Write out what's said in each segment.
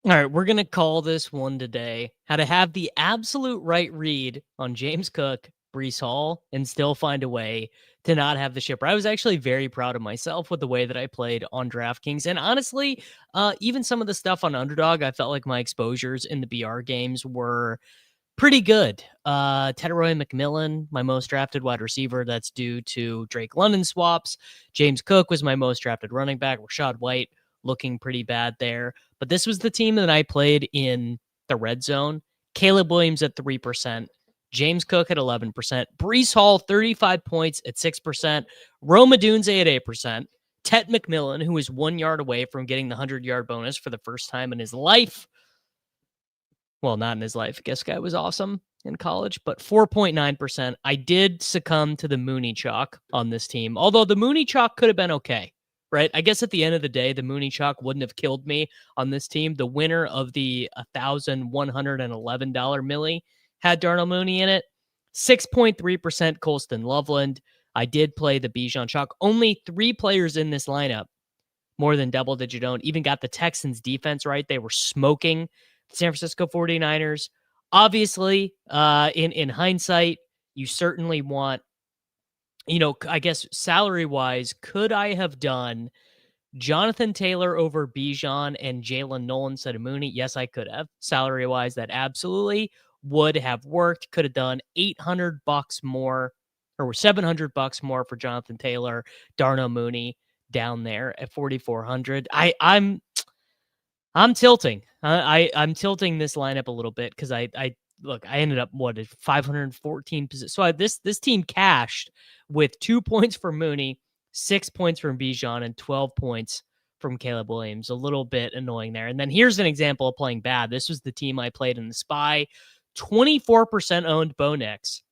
All right, we're going to call this one today. How to have the absolute right read on James Cook, Breece Hall, and still find a way to not have the shipper. I was actually very proud of myself with the way that I played on DraftKings. And honestly, even some of the stuff on Underdog, I felt like my exposures in the BR games were pretty good. Teteroy McMillan, my most drafted wide receiver. That's due to Drake London swaps. James Cook was my most drafted running back. Rachaad White looking pretty bad there. But this was the team that I played in the red zone. Caleb Williams at 3%. James Cook at 11%. Breece Hall, 35 points at 6%. Rome Odunze at 8%. Tet McMillan, who is 1 yard away from getting the 100-yard bonus for the first time in his life. Well, not in his life. I guess guy was awesome in college, but 4.9%. I did succumb to the Mooney chalk on this team, although the Mooney chalk could have been okay, right? I guess at the end of the day, the Mooney chalk wouldn't have killed me on this team. The winner of the $1,111 milli had Darnell Mooney in it. 6.3% Colston Loveland. I did play the Bijan chalk. Only 3 players in this lineup more than double-digit owned. Even got the Texans defense right. They were smoking San Francisco 49ers. Obviously, in hindsight, you certainly want, I guess salary-wise, could I have done Jonathan Taylor over Bijan and Jalen Nolan instead of Mooney? Yes, I could have. Salary-wise, that absolutely would have worked. Could have done $800 more or $700 more for Jonathan Taylor, Darnell Mooney down there at 4,400. I'm tilting. I'm tilting this lineup a little bit because I ended up 514 positions. So this team cashed with 2 points from Mooney, 6 points from Bijan, and 12 points from Caleb Williams. A little bit annoying there. And then here's an example of playing bad. This was the team I played in the Spy. 24% owned Bo Nix.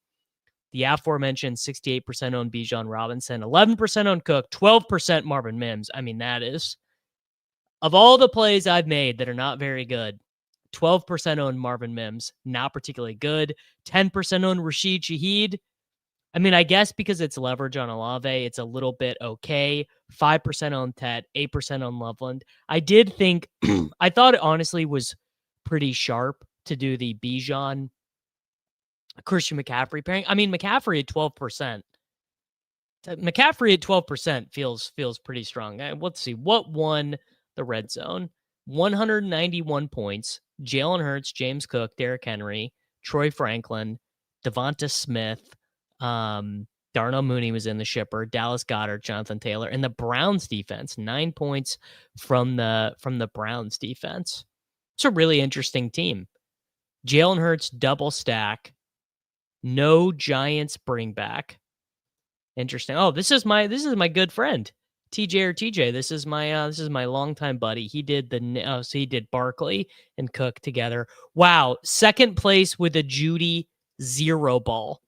The aforementioned 68% owned Bijan Robinson, 11% owned Cook, 12% Marvin Mims. I mean, that is, of all the plays I've made that are not very good, 12% owned Marvin Mims, not particularly good. 10% owned Rashid Shaheed. I mean, I guess because it's leverage on Olave, it's a little bit okay. 5% on Tet, 8% on Loveland. I did think, I thought it honestly was pretty sharp to do the Bijan Christian McCaffrey pairing. I mean, McCaffrey at 12%. McCaffrey at 12% feels pretty strong. Let's see. What won the red zone? 191 points. Jalen Hurts, James Cook, Derrick Henry, Troy Franklin, Devonta Smith, Darnell Mooney was in the shipper, Dallas Goedert, Jonathan Taylor, and the Browns defense, 9 points from the Browns defense. It's a really interesting team. Jalen Hurts double stack. No Giants bring back. Interesting. Oh, this is my good friend, TJ. This is my longtime buddy. He did he did Barkley and Cook together. Wow, second place with a Judy 0 ball.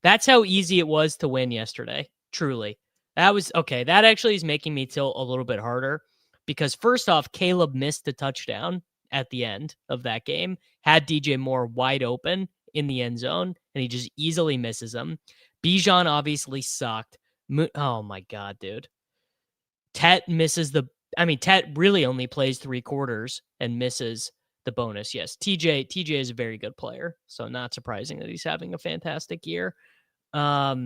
That's how easy it was to win yesterday. Truly, that was okay. That actually is making me tilt a little bit harder because first off, Caleb missed a touchdown at the end of that game. Had DJ Moore wide open in the end zone, and he just easily misses him. Bijan obviously sucked. Oh my God, dude. Tet really only plays 3 quarters and misses the bonus. Yes, TJ is a very good player, so not surprising that he's having a fantastic year. Yeah.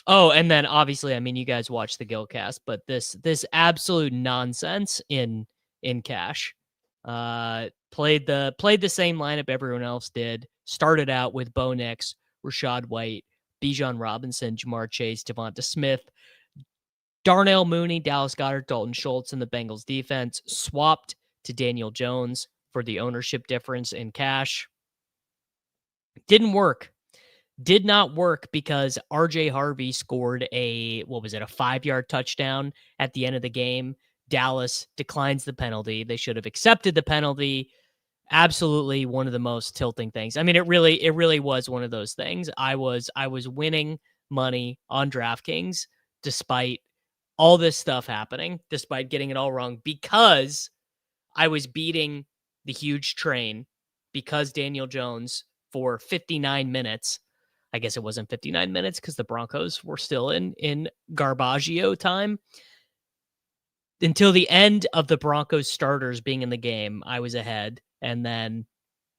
Oh, and then obviously, I mean, you guys watch the Gilcast, but this absolute nonsense in cash. Played the same lineup everyone else did. Started out with Bo Nix, Rachaad White, Bijan Robinson, Jamar Chase, Devonta Smith, Darnell Mooney, Dallas Goedert, Dalton Schultz in the Bengals defense. Swapped to Daniel Jones for the ownership difference in cash. Didn't work. Did not work because RJ Harvey scored a 5-yard touchdown at the end of the game. Dallas declines the penalty. They should have accepted the penalty. Absolutely one of the most tilting things. I mean, it really was one of those things. I was winning money on DraftKings despite all this stuff happening, despite getting it all wrong, because I was beating the huge train because Daniel Jones for 59 minutes. I guess it wasn't 59 minutes because the Broncos were still in Garbaggio time. until the end of the Broncos starters being in the game, I was ahead. And then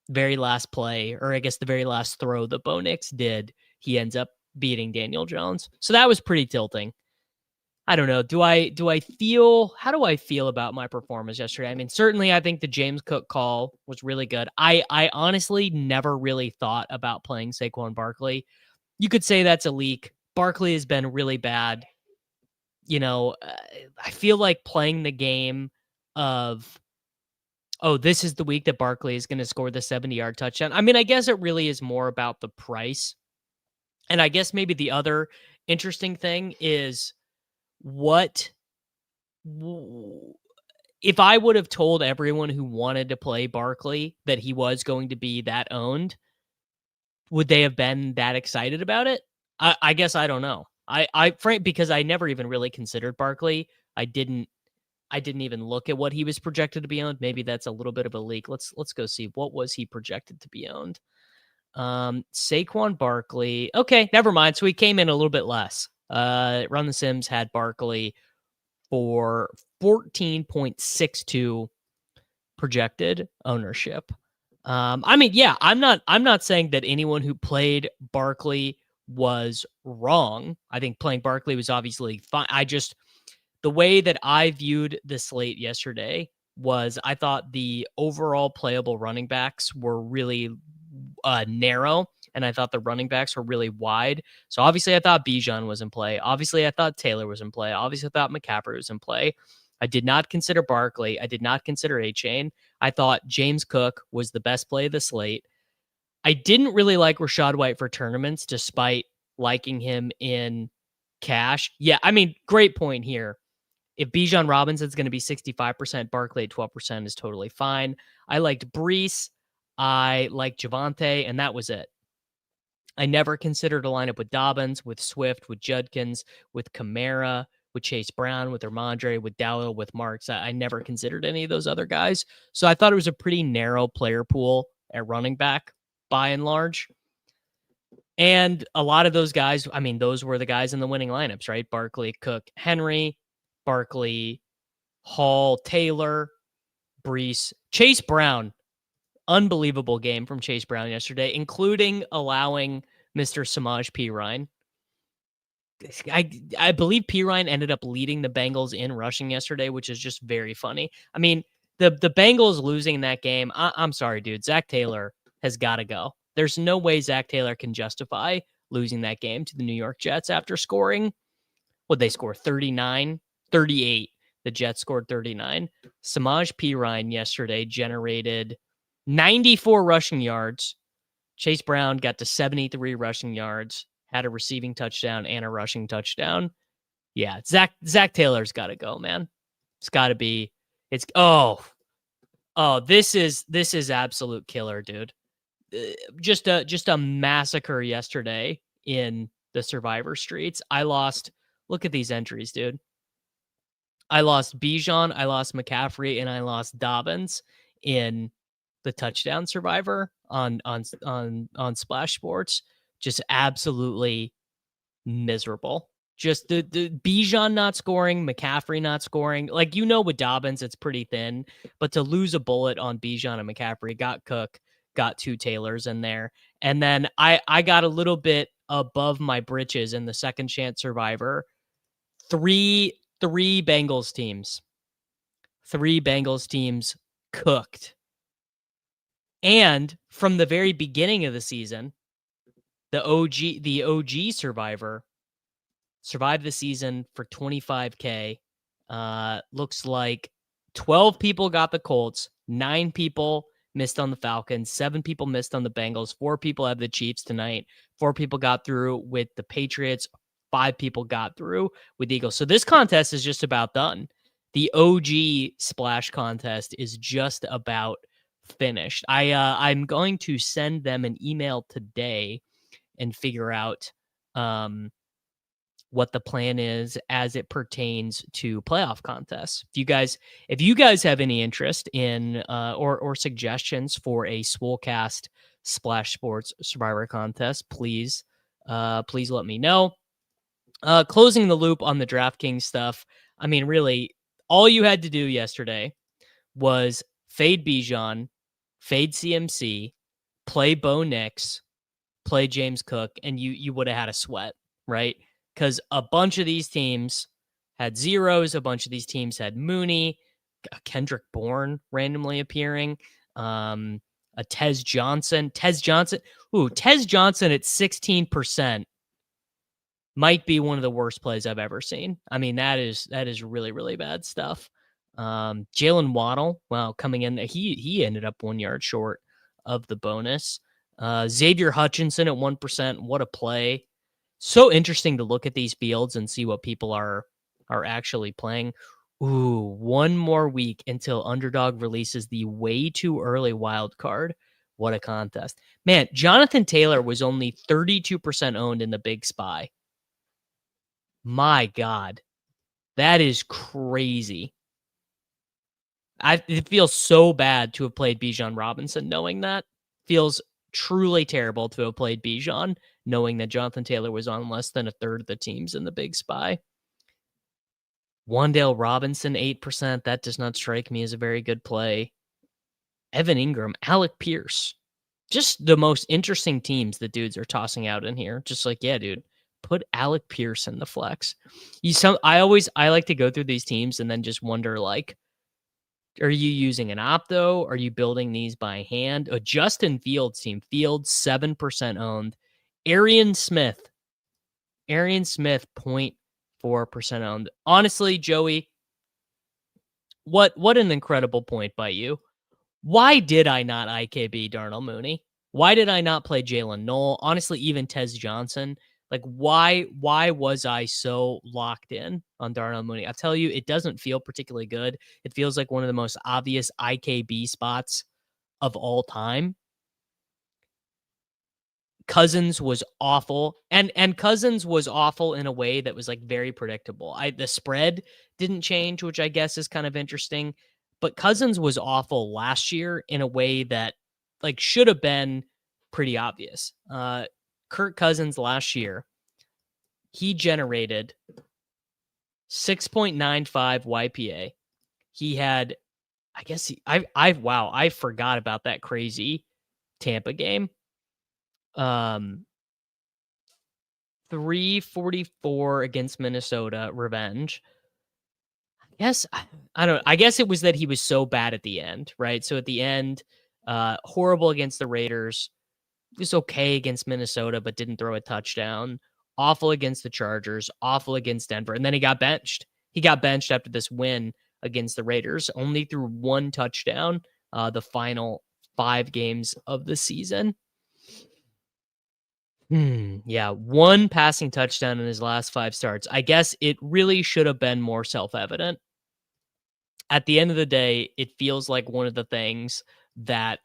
very last play, or I guess the very last throw that Bo Nix did, he ends up beating Daniel Jones. So that was pretty tilting. I don't know. How do I feel about my performance yesterday? I mean, certainly I think the James Cook call was really good. I honestly never really thought about playing Saquon Barkley. You could say that's a leak. Barkley has been really bad. I feel like playing the game of, oh, this is the week that Barkley is going to score the 70-yard touchdown. I mean, I guess it really is more about the price. And I guess maybe the other interesting thing is if I would have told everyone who wanted to play Barkley that he was going to be that owned, would they have been that excited about it? I guess I don't know. Because I never even really considered Barkley. I didn't even look at what he was projected to be owned. Maybe that's a little bit of a leak. Let's go see, what was he projected to be owned. Saquon Barkley. Okay, never mind. So he came in a little bit less. Run the Sims had Barkley for 14.62 projected ownership. I mean, yeah, I'm not saying that anyone who played Barkley was wrong. I think playing Barkley was obviously fine. The way that I viewed the slate yesterday was I thought the overall playable running backs were really narrow, and I thought the running backs were really wide. So obviously I thought Bijan was in play. Obviously I thought Taylor was in play. Obviously I thought McCaffrey was in play. I did not consider Barkley. I did not consider A-Chain. I thought James Cook was the best play of the slate. I didn't really like Rachaad White for tournaments, despite liking him in cash. Yeah, I mean, great point here. If Bijan Robinson's going to be 65%, Barkley at 12% is totally fine. I liked Brees. I liked Javonte, and that was it. I never considered a lineup with Dobbins, with Swift, with Judkins, with Kamara, with Chase Brown, with Ramondre, with Dowell, with Marks. I never considered any of those other guys. So I thought it was a pretty narrow player pool at running back, by and large. And a lot of those guys, I mean, those were the guys in the winning lineups, right? Barkley, Cook, Henry, Barkley, Hall, Taylor, Brees, Chase Brown. Unbelievable game from Chase Brown yesterday, including allowing Mr. Samaj P. Ryan. I believe P. Ryan ended up leading the Bengals in rushing yesterday, which is just very funny. I mean, the Bengals losing that game, I'm sorry, dude. Zach Taylor has got to go. There's no way Zach Taylor can justify losing that game to the New York Jets after scoring. What'd they score? 39? 38. The Jets scored 39. Samaj P. Ryan yesterday generated 94 rushing yards. Chase Brown got to 73 rushing yards, had a receiving touchdown and a rushing touchdown. Yeah, Zach Taylor's got to go, man. It's got to be. This is absolute killer, dude. Just a massacre yesterday in the Survivor Streets. Look at these entries, dude. I lost Bijan, I lost McCaffrey, and I lost Dobbins in the touchdown Survivor on Splash Sports. Just absolutely miserable. Just the Bijan not scoring, McCaffrey not scoring. Like, with Dobbins, it's pretty thin, but to lose a bullet on Bijan and McCaffrey, got Cook, got two Taylors in there. And then I got a little bit above my britches in the second chance Survivor. Three Bengals teams. Three Bengals teams cooked. And from the very beginning of the season, the OG Survivor survived the season for $25K. Looks like 12 people got the Colts, 9 people missed on the Falcons, 7 people missed on the Bengals, 4 people have the Chiefs tonight, 4 people got through with the Patriots, 5 people got through with the Eagles. So this contest is just about done. The OG Splash contest is just about finished. I'm going to send them an email today and figure out what the plan is as it pertains to playoff contests. If you guys have any interest in or suggestions for a Swolecast Splash Sports Survivor contest, please let me know. Closing the loop on the DraftKings stuff. I mean, really, all you had to do yesterday was fade Bijan, fade CMC, play Bo Nix, play James Cook, and you would have had a sweat, right? Because a bunch of these teams had zeros, a bunch of these teams had Mooney, Kendrick Bourne randomly appearing, a Tez Johnson. Tez Johnson at 16% might be one of the worst plays I've ever seen. I mean, that is really, really bad stuff. Jalen Waddle, well, coming in, he ended up 1 yard short of the bonus. Xavier Hutchinson at 1%. What a play. So interesting to look at these fields and see what people are actually playing. Ooh, one more week until Underdog releases the way too early wild card. What a contest. Man, Jonathan Taylor was only 32% owned in the Big Spy. My God. That is crazy. It feels so bad to have played Bijan Robinson knowing that. Feels truly terrible to have played Bijan knowing that Jonathan Taylor was on less than a third of the teams in the Big Spy. Wan'Dale Robinson, 8%. That does not strike me as a very good play. Evan Ingram, Alec Pierce. Just the most interesting teams the dudes are tossing out in here. Just like, yeah, dude, put Alec Pierce in the flex. I like to go through these teams and then just wonder, like, are you using an opto? Are you building these by hand? A Justin Fields team. Fields, 7% owned. Arian Smith, 0.4% owned. Honestly, Joey, what an incredible point by you. Why did I not IKB Darnell Mooney? Why did I not play Jalen Noel? Honestly, even Tez Johnson. Like, why was I so locked in on Darnell Mooney? I'll tell you, it doesn't feel particularly good. It feels like one of the most obvious IKB spots of all time. Cousins was awful, and Cousins was awful in a way that was like very predictable. The spread didn't change, which I guess is kind of interesting, but Cousins was awful last year in a way that like should have been pretty obvious. Kirk Cousins last year, he generated 6.95 YPA. He had, I forgot about that crazy Tampa game. 344 against Minnesota, revenge. I guess it was that he was so bad at the end, right? So at the end, horrible against the Raiders, was okay against Minnesota, but didn't throw a touchdown. Awful against the Chargers, awful against Denver. And then he got benched. He got benched after this win against the Raiders, only threw 1 touchdown the final 5 games of the season. Yeah, 1 passing touchdown in his last 5 starts. I guess it really should have been more self-evident. At the end of the day, it feels like one of the things that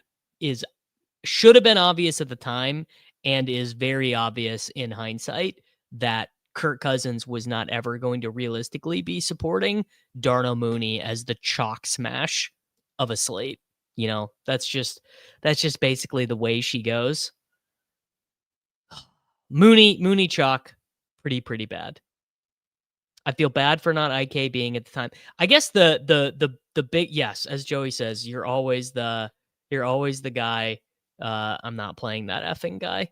should have been obvious at the time and is very obvious in hindsight, that Kirk Cousins was not ever going to realistically be supporting Darnell Mooney as the chalk smash of a slate. You know, that's just basically the way she goes. Mooney chalk, pretty bad. I feel bad for not IK being at the time. I guess the big, yes, as Joey says, you're always the guy. I'm not playing that effing guy.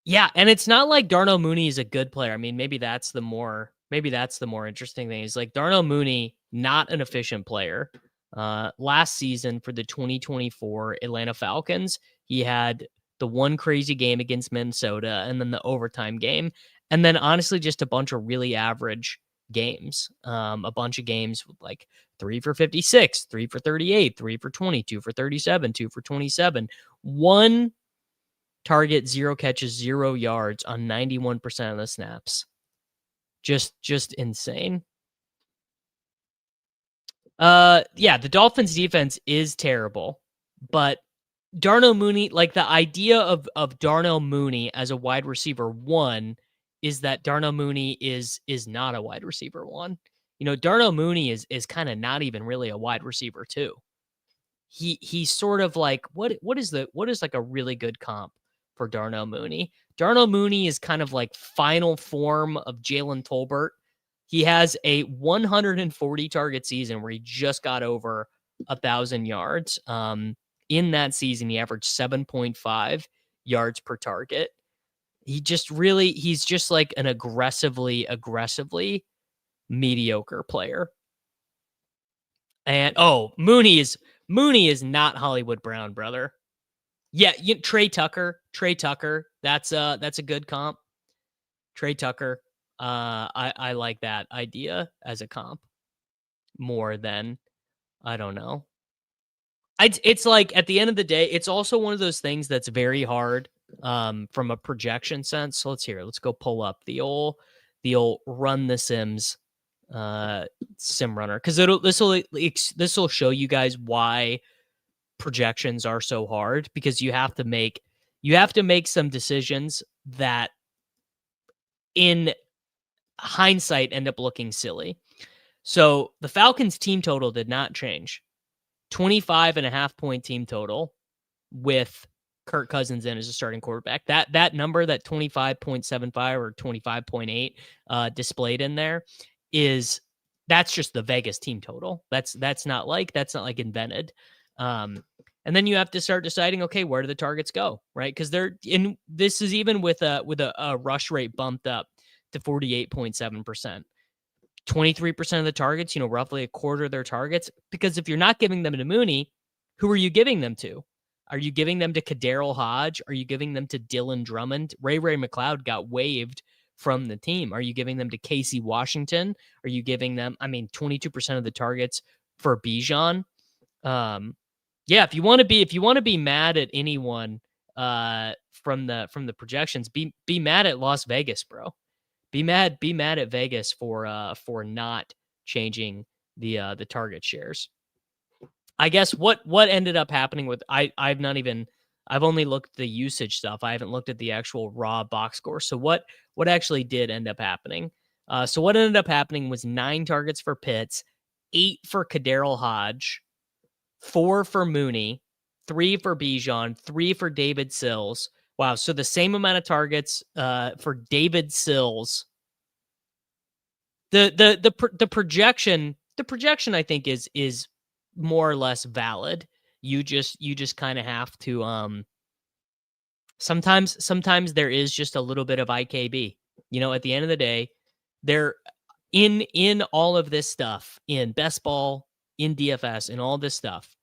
Yeah, and it's not like Darnell Mooney is a good player. I mean, maybe that's the more interesting thing. Is like Darnell Mooney, not an efficient player. Last season for the 2024 Atlanta Falcons, he had the 1 crazy game against Minnesota and then the overtime game. And then honestly, just a bunch of really average games. A bunch of games with like 3 for 56, 3 for 38, 3 for 20, 2 for 37, 2 for 27. 1 target, 0 catches, 0 yards on 91% of the snaps. Just insane. Yeah, the Dolphins defense is terrible, but Darnell Mooney, like the idea of Darnell Mooney as a wide receiver 1 is that Darnell Mooney is not a wide receiver 1. You know, Darnell Mooney is kind of not even really a wide receiver 2. He's sort of like what is like a really good comp for Darnell Mooney? Darnell Mooney is kind of like final form of Jalen Tolbert. He has a 140 target season where he just got over 1,000 yards. In that season, he averaged 7.5 yards per target. He's just like an aggressively mediocre player. And Mooney is not Hollywood Brown, brother. Yeah, Trey Tucker. That's a good comp. Trey Tucker. I like that idea as a comp more than, I don't know. It's like, at the end of the day, it's also one of those things that's very hard from a projection sense. So let's go pull up the old Run the Sims sim runner, because this will show you guys why projections are so hard, because you have to make some decisions that in hindsight end up looking silly. So the Falcons team total did not change. 25.5 point team total with Kirk Cousins in as a starting quarterback. That number, that 25.75 or 25.8 displayed in there, that's just the Vegas team total. That's not like invented. And then you have to start deciding, okay, where do the targets go, right? Because this is even with a rush rate bumped up to 48.7%. 23% of the targets, roughly a quarter of their targets. Because if you're not giving them to Mooney, who are you giving them to? Are you giving them to Kaderil Hodge? Are you giving them to Dylan Drummond? Ray McLeod got waived from the team. Are you giving them to Casey Washington? Are you giving them, 22% of the targets for Bijan? Yeah, if you want to be mad at anyone from the projections, be mad at Las Vegas, bro. Be mad at Vegas for not changing the target shares. I guess what ended up happening with I've only looked at the usage stuff. I haven't looked at the actual raw box score. So what actually did end up happening? So what ended up happening was 9 targets for Pitts, 8 for Kaderil Hodge, 4 for Mooney, 3 for Bijan, 3 for David Sills. Wow, so the same amount of targets for David Sills. The projection I think is more or less valid. You just kind of have to sometimes there is just a little bit of IKB. At the end of the day, there in all of this stuff, in best ball, in DFS, and all this stuff,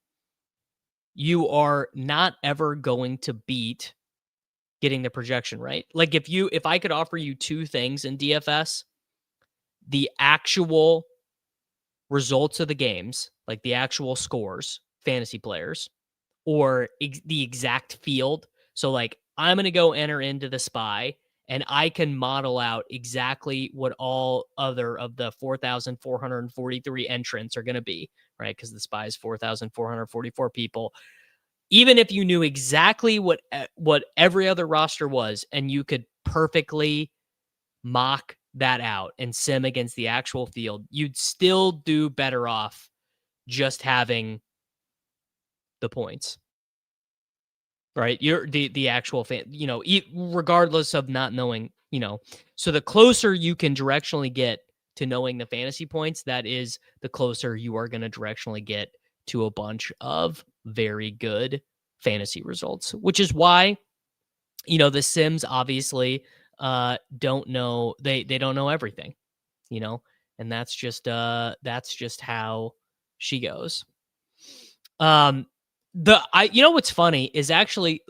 you are not ever going to beat getting the projection right. Like if I could offer you 2 things in DFS, the actual results of the games, like the actual scores, fantasy players, or the exact field. So like, I'm going to go enter into the SPY and I can model out exactly what all other of the 4,443 entrants are going to be, right? Because the SPY is 4,444 people. Even if you knew exactly what every other roster was, and you could perfectly mock that out and sim against the actual field, you'd still do better off just having the points, right? You're the actual fan, regardless of not knowing, so the closer you can directionally get to knowing the fantasy points, that is the closer you are going to directionally get to a bunch of very good fantasy results, which is why, the Sims obviously don't know, they don't know everything, and that's just how she goes. What's funny is, actually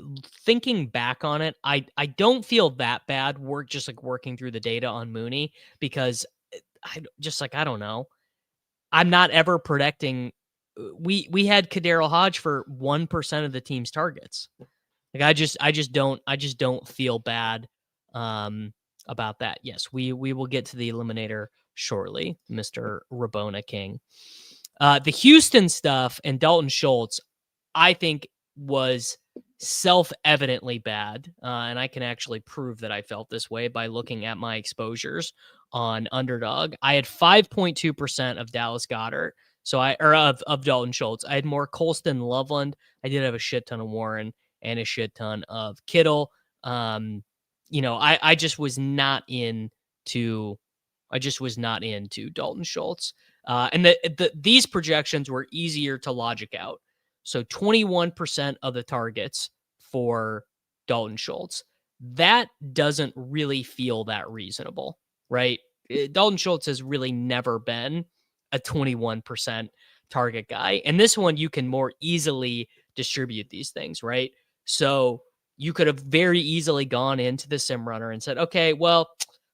thinking back on it, I don't feel that bad just like working through the data on Mooney, because I don't know. I'm not ever predicting. We had Kaderil Hodge for 1% of the team's targets. Like I just don't feel bad about that. Yes, we will get to the eliminator shortly, Mr. Rabona King. The Houston stuff and Dalton Schultz, I think, was self-evidently bad. And I can actually prove that I felt this way by looking at my exposures on Underdog. I had 5.2% of Dallas Goedert. Of Dalton Schultz. I had more Colston Loveland. I did have a shit ton of Warren and a shit ton of Kittle. I just was not into I just was not into Dalton Schultz. And these projections were easier to logic out. So 21% of the targets for Dalton Schultz. That doesn't really feel that reasonable, right? Dalton Schultz has really never been a 21% target guy. And this one, you can more easily distribute these things, right? So you could have very easily gone into the sim runner and said, okay, well,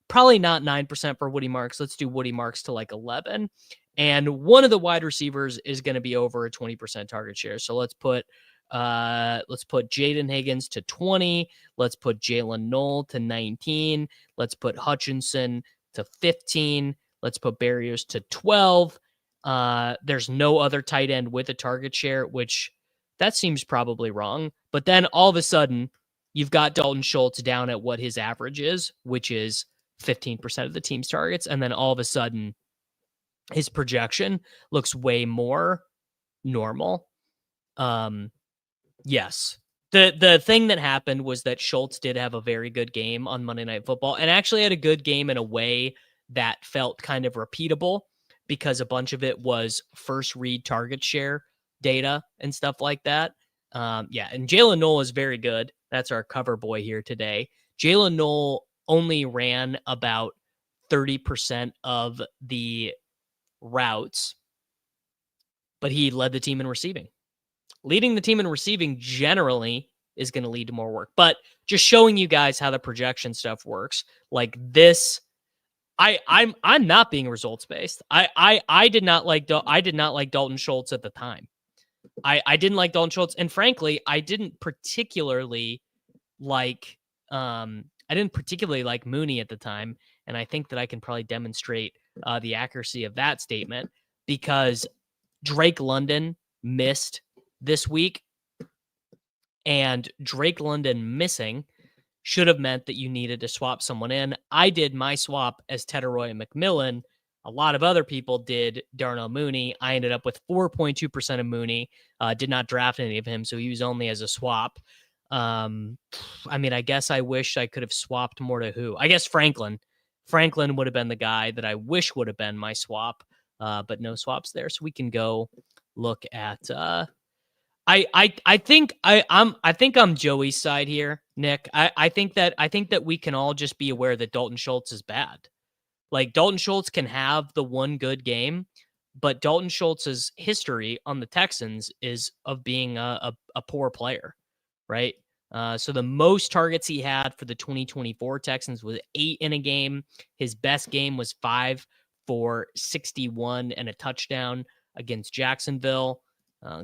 probably not 9% for Woody Marks. Let's do Woody Marks to like 11. And one of the wide receivers is going to be over a 20% target share. So let's put Jaden Higgins to 20. Let's put Jalen Knoll to 19. Let's put Hutchinson to 15. Let's put Barrios to 12. There's no other tight end with a target share, which that seems probably wrong. But then all of a sudden, you've got Dalton Schultz down at what his average is, which is 15% of the team's targets. And then all of a sudden, his projection looks way more normal. Yes. The thing that happened was that Schultz did have a very good game on Monday Night Football, and actually had a good game in a way that felt kind of repeatable because a bunch of it was first read target share data and stuff like that. Yeah, and Jalen Knoll is very good. That's our cover boy here today. Jalen Knoll only ran about 30% of the routes, but he led the team in receiving. Leading the team in receiving generally is going to lead to more work. But just showing you guys how the projection stuff works, like this, I'm not being results based. I did not like Dalton Schultz at the time. I didn't like Dalton Schultz, and frankly, I didn't particularly like Mooney at the time, and I think that I can probably demonstrate the accuracy of that statement because Drake London missed this week, and Drake London missing should have meant that you needed to swap someone in. I did my swap as Tedderoy McMillan. A lot of other people did Darnell Mooney. I ended up with 4.2% of Mooney. Did not draft any of him, so he was only as a swap. I mean, I guess I wish I could have swapped more to who. I guess Franklin. Franklin would have been the guy that I wish would have been my swap, but no swaps there. So we can go look at. I think I'm Joey's side here, Nick. I think that we can all just be aware that Dalton Schultz is bad. Like Dalton Schultz can have the one good game, but Dalton Schultz's history on the Texans is of being a poor player, right? So the most targets he had for the 2024 Texans was 8 in a game. His best game was 5 for 61 and a touchdown against Jacksonville.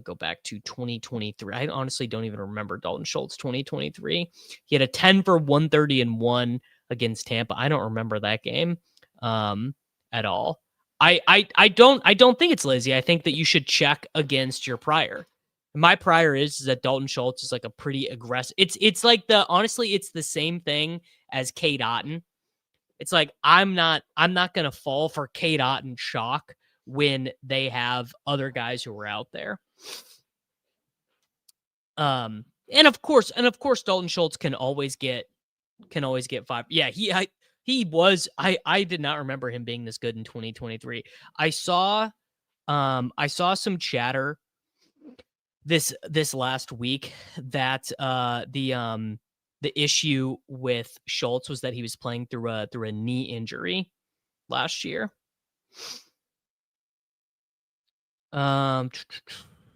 Go back to 2023. I honestly don't even remember Dalton Schultz 2023. He had a 10 for 130 and 1 against Tampa. I don't remember that game at all. I don't think it's lazy. I think that you should check against your prior. My prior is that Dalton Schultz is like a pretty aggressive. It's like honestly, it's the same thing as Cade Otton. It's like I'm not gonna fall for Cade Otton shock when they have other guys who are out there. And of course, Dalton Schultz can always get 5. Yeah, he was. I did not remember him being this good in 2023. I saw some chatter this last week that the issue with Schultz was that he was playing through a knee injury last year.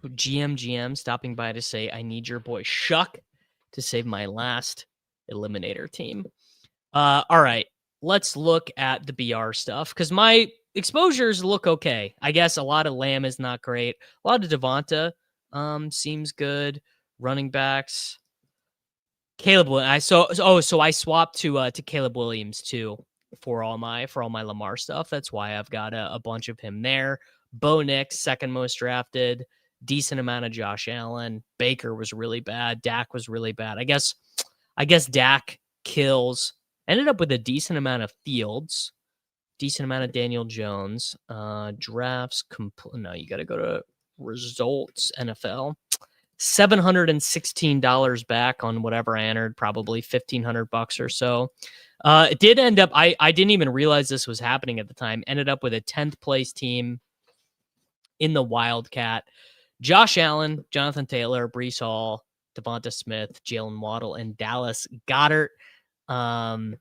GM stopping by to say, I need your boy Shuck to save my last Eliminator team. All right, let's look at the BR stuff because my exposures look okay. I guess a lot of Lamb is not great. A lot of Devonta seems good. Running backs. Caleb, so I swapped to Caleb Williams too for all my Lamar stuff. That's why I've got a bunch of him there. Bo Nix, second most drafted. Decent amount of Josh Allen. Baker was really bad. Dak was really bad. I guess Dak kills. Ended up with a decent amount of Fields. Decent amount of Daniel Jones. Drafts. No, you got to go to results NFL. $716 back on whatever I entered, probably $1,500 or so. It did end up, I didn't even realize this was happening at the time. Ended up with a 10th place team in the Wildcat. Josh Allen, Jonathan Taylor, Breece Hall, Devonta Smith, Jalen Waddle, and Dallas Goedert. I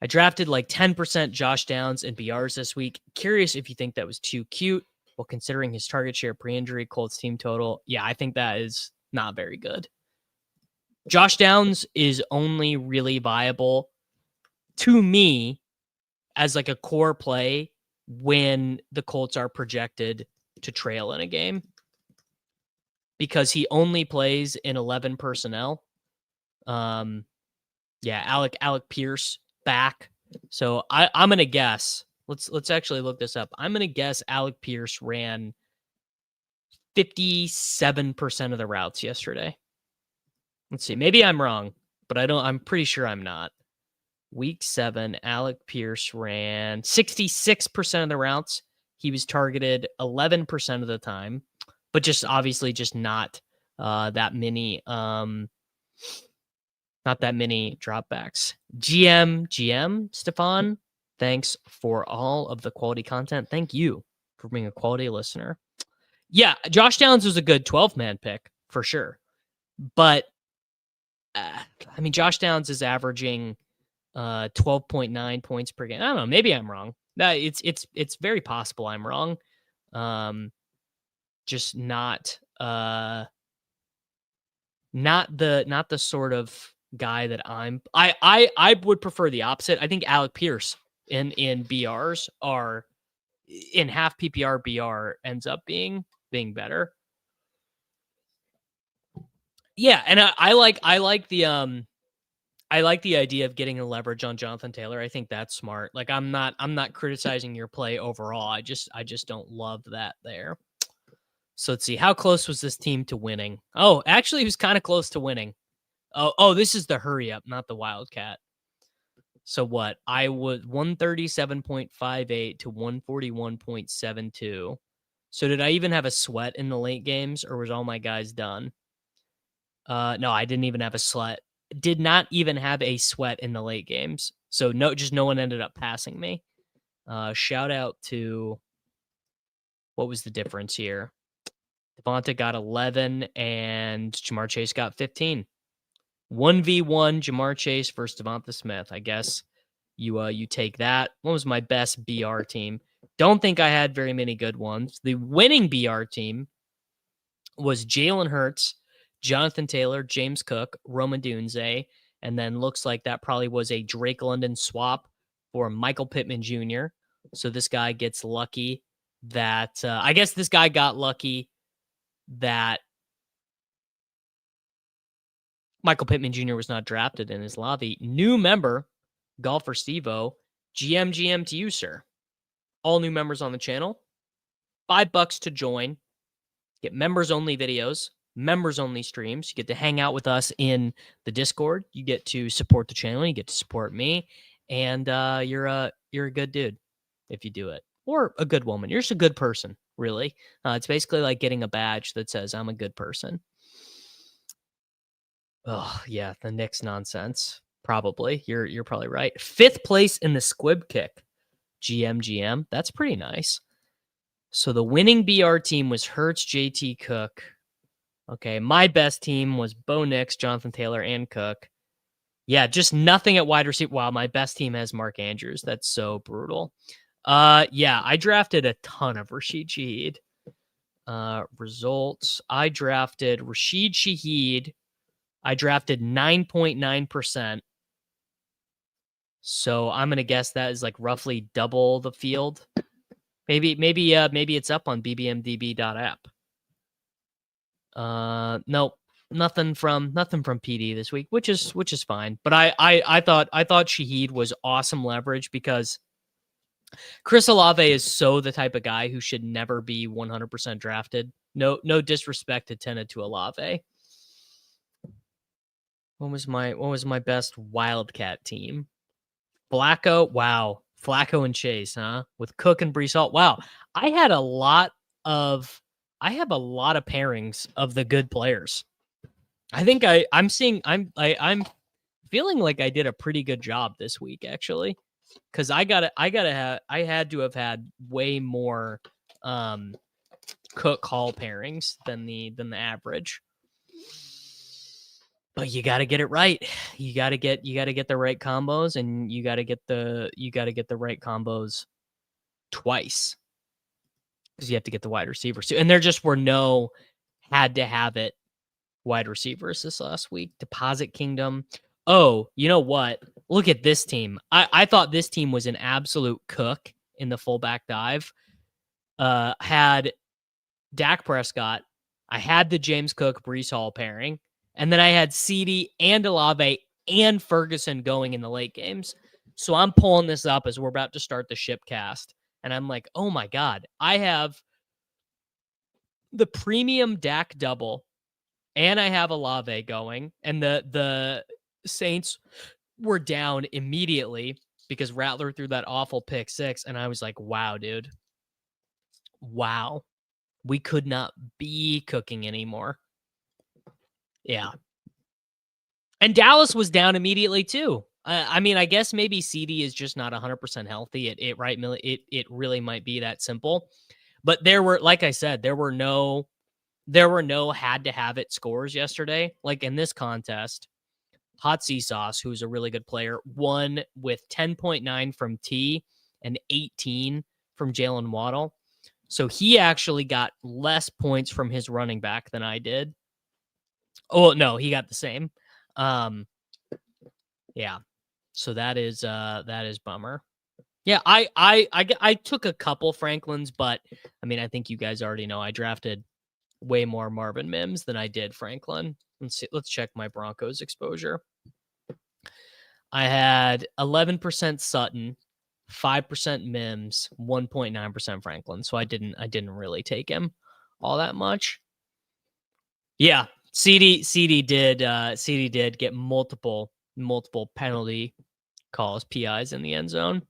drafted like 10% Josh Downs and BRs this week. Curious if you think that was too cute. Well, considering his target share pre-injury, Colts team total, yeah, I think that is not very good. Josh Downs is only really viable to me as like a core play when the Colts are projected to trail in a game, because he only plays in 11 personnel. Yeah, Alec Pierce back. So I'm gonna guess. Let's actually look this up. I'm gonna guess Alec Pierce ran 57% of the routes yesterday. Let's see. Maybe I'm wrong, but I'm pretty sure I'm not. Week 7, Alec Pierce ran 66% of the routes. He was targeted 11% of the time, but just obviously just not that many dropbacks. GM, Stefan, thanks for all of the quality content. Thank you for being a quality listener. Yeah, Josh Downs was a good 12-man pick for sure. But, I mean, Josh Downs is averaging 12.9 points per game. I don't know. Maybe I'm wrong. It's very possible I'm wrong. Just not the sort of guy that I would prefer the opposite. I think Alec Pierce in BRs are in half PPR BR ends up being better. Yeah, and I like the idea of getting a leverage on Jonathan Taylor. I think that's smart. Like I'm not criticizing your play overall. I just don't love that there. So let's see. How close was this team to winning? Oh, actually, he was kind of close to winning. Oh, this is the hurry up, not the Wildcat. So what? I was 137.58 to 141.72. So did I even have a sweat in the late games, or was all my guys done? No, I didn't even have a sweat. Did not even have a sweat in the late games. So no one ended up passing me. Shout out to, what was the difference here? Devonta got 11 and Jamar Chase got 15. 1v1 Jamar Chase versus Devonta Smith. I guess you take that. What was my best BR team? Don't think I had very many good ones. The winning BR team was Jalen Hurts, Jonathan Taylor, James Cook, Roman Dunze, and then looks like that probably was a Drake London swap for Michael Pittman Jr. So this guy gets lucky that I guess this guy got lucky that Michael Pittman Jr. was not drafted in his lobby. New member, Golfer Stevo, GM to you, sir. All new members on the channel. $5 to join. Get members only videos, members only streams. You get to hang out with us in the Discord. You get to support the channel. You get to support me, and you're a good dude if you do it, or a good woman. You're just a good person, really. It's basically like getting a badge that says I'm a good person. Oh yeah, the Knicks nonsense. Probably. You're probably right. 5th place in the Squib Kick. GM. That's pretty nice. So the winning BR team was Hurts, JT, Cook. Okay, my best team was Bo Nix, Jonathan Taylor, and Cook. Yeah, just nothing at wide receiver. Wow, my best team has Mark Andrews. That's so brutal. Yeah, I drafted a ton of Rashid Shaheed. Results. I drafted Rashid Shaheed. I drafted 9.9%. So I'm gonna guess that is like roughly double the field. Maybe it's up on bbmdb.app. Nope, nothing from PD this week, which is fine. But I thought Shaheed was awesome leverage because Chris Olave is so the type of guy who should never be 100% drafted. No disrespect to Tennant to Olave. What was my best Wildcat team? Flacco. Wow. Flacco and Chase, huh? With Cook and Breece Hall. Wow. I have a lot of pairings of the good players. I think I'm feeling like I did a pretty good job this week, actually, because I had to have had way more Cook Hall pairings than the average. But you got to get it right. You got to get the right combos, and you got to get the right combos twice, because you have to get the wide receivers too. And there just were no had to have it wide receivers this last week. Deposit Kingdom. Oh, you know what? Look at this team. I thought this team was an absolute cook in the fullback dive. Had Dak Prescott. I had the James Cook Breece Hall pairing. And then I had CD and Olave and Ferguson going in the late games. So I'm pulling this up as we're about to start the ship cast. And I'm like, oh my God, I have the premium Dak double and I have Olave going. And the Saints were down immediately because Rattler threw that awful pick 6. And I was like, wow, dude. Wow. We could not be cooking anymore. Yeah. And Dallas was down immediately too. I mean, I guess maybe CD is just not 100% healthy. It really might be that simple. But there were, like I said, there were no had to have it scores yesterday. Like in this contest, Hot Sea Sauce, who's a really good player, won with 10.9 from T and 18 from Jalen Waddle. So he actually got less points from his running back than I did. Oh, no, he got the same. Yeah. So that is bummer. Yeah, I took a couple Franklins, but I mean, I think you guys already know I drafted way more Marvin Mims than I did Franklin. Let's check my Broncos exposure. I had 11% Sutton, 5% Mims, 1.9% Franklin. So I didn't really take him all that much. Yeah, CD did get multiple penalty calls, PIs in the end zone.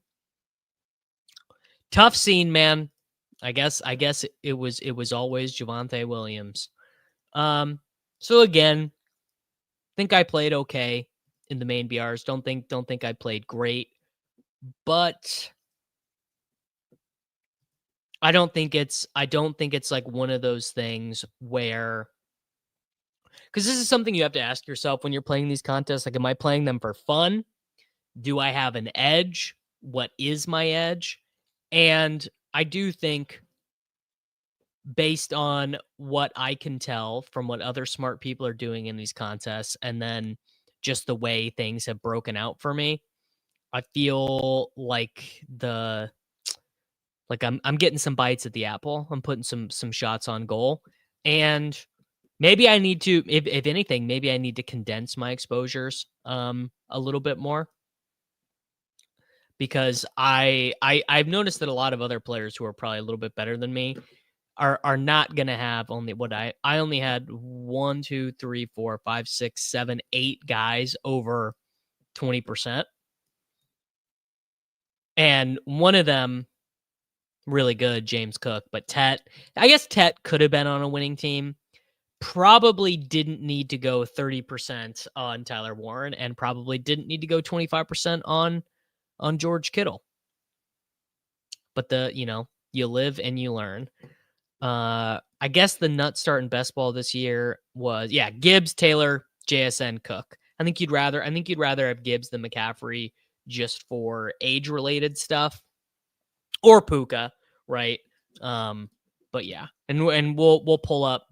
Tough scene, man. I guess it was always Javonte Williams. So again, think I played okay in the main BRs. Don't think I played great, but I don't think it's like one of those things where, because this is something you have to ask yourself when you're playing these contests. Like, am I playing them for fun? Do I have an edge? What is my edge? And I do think, based on what I can tell from what other smart people are doing in these contests, and then just the way things have broken out for me, I feel like I'm getting some bites at the apple. I'm putting some shots on goal. And maybe I need to, if anything, maybe I need to condense my exposures a little bit more. Because I've noticed that a lot of other players who are probably a little bit better than me are not gonna have only what I only had 1, 2, 3, 4, 5, 6, 7, 8 guys over 20%. And one of them really good, James Cook, but I guess Tet could have been on a winning team. Probably didn't need to go 30% on Tyler Warren, and probably didn't need to go 25% on George Kittle. But you live and you learn. I guess the nut start in best ball this year was Gibbs, Taylor, JSN, Cook. I think you'd rather have Gibbs than McCaffrey just for age related stuff, or Puka, right? But yeah, and we'll pull up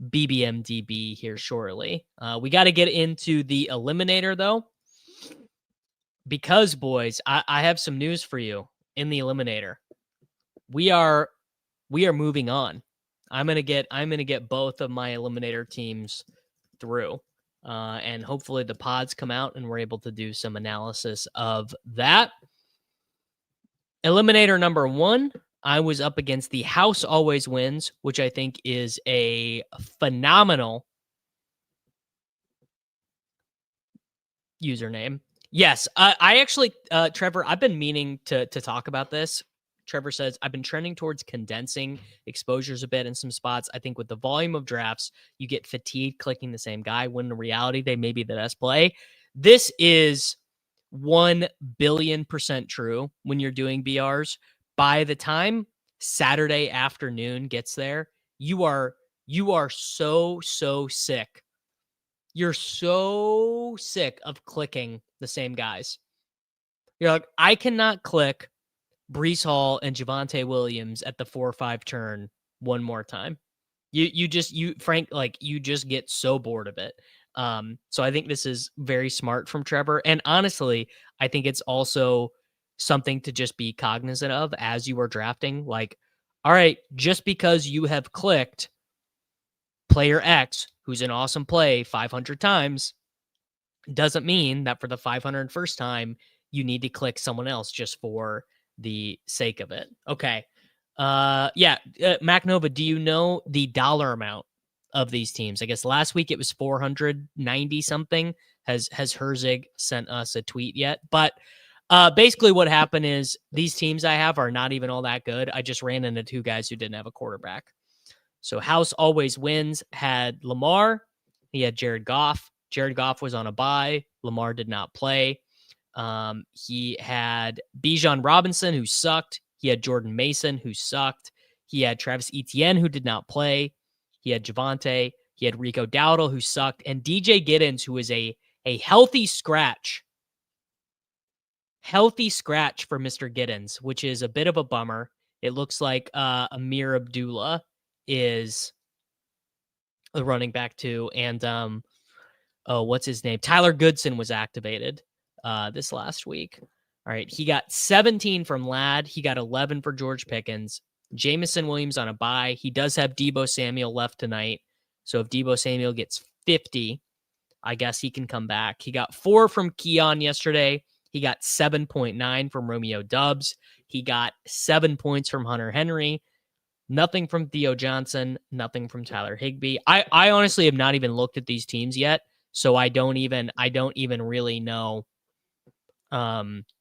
BBMDB here shortly. We got to get into the Eliminator though, because boys, I have some news for you in the Eliminator. We are moving on. I'm gonna get both of my Eliminator teams through, and hopefully the pods come out and we're able to do some analysis of that. Eliminator number 1, I was up against the House Always Wins, which I think is a phenomenal username. Yes, I actually, Trevor, I've been meaning to talk about this. Trevor says, I've been trending towards condensing exposures a bit in some spots. I think with the volume of drafts, you get fatigued clicking the same guy when in reality, they may be the best play. This is 1 billion% true when you're doing BRs. By the time Saturday afternoon gets there, you are so sick. You're so sick of clicking the same guys. You're like, I cannot click Breece Hall and Javonte Williams at the 4-5 turn one more time. You just get so bored of it. So I think this is very smart from Trevor. And honestly, I think it's also something to just be cognizant of as you are drafting. Like, all right, just because you have clicked player X, who's an awesome play 500 times, doesn't mean that for the 501st time, you need to click someone else just for the sake of it. Okay. Mac Nova, do you know the dollar amount of these teams? I guess last week it was 490 something. Has Herzig sent us a tweet yet? But basically what happened is these teams I have are not even all that good. I just ran into two guys who didn't have a quarterback. So House Always Wins had Lamar. He had Jared Goff. Jared Goff was on a bye. Lamar did not play. He had Bijan Robinson, who sucked. He had Jordan Mason, who sucked. He had Travis Etienne, who did not play. He had Javonte. He had Rico Dowdle, who sucked. And DJ Giddens, who is a healthy scratch. Healthy scratch for Mr. Giddens, which is a bit of a bummer. It looks like Amir Abdullah is the running back too. And what's his name? Tyler Goodson was activated this last week. All right. He got 17 from Ladd. He got 11 for George Pickens. Jamison Williams on a bye. He does have Deebo Samuel left tonight. So if Deebo Samuel gets 50, I guess he can come back. He got 4 from Keon yesterday. He got 7.9 from Romeo Doubs. He got 7 points from Hunter Henry. Nothing from Theo Johnson. Nothing from Tyler Higbee. I honestly have not even looked at these teams yet. So I don't even really know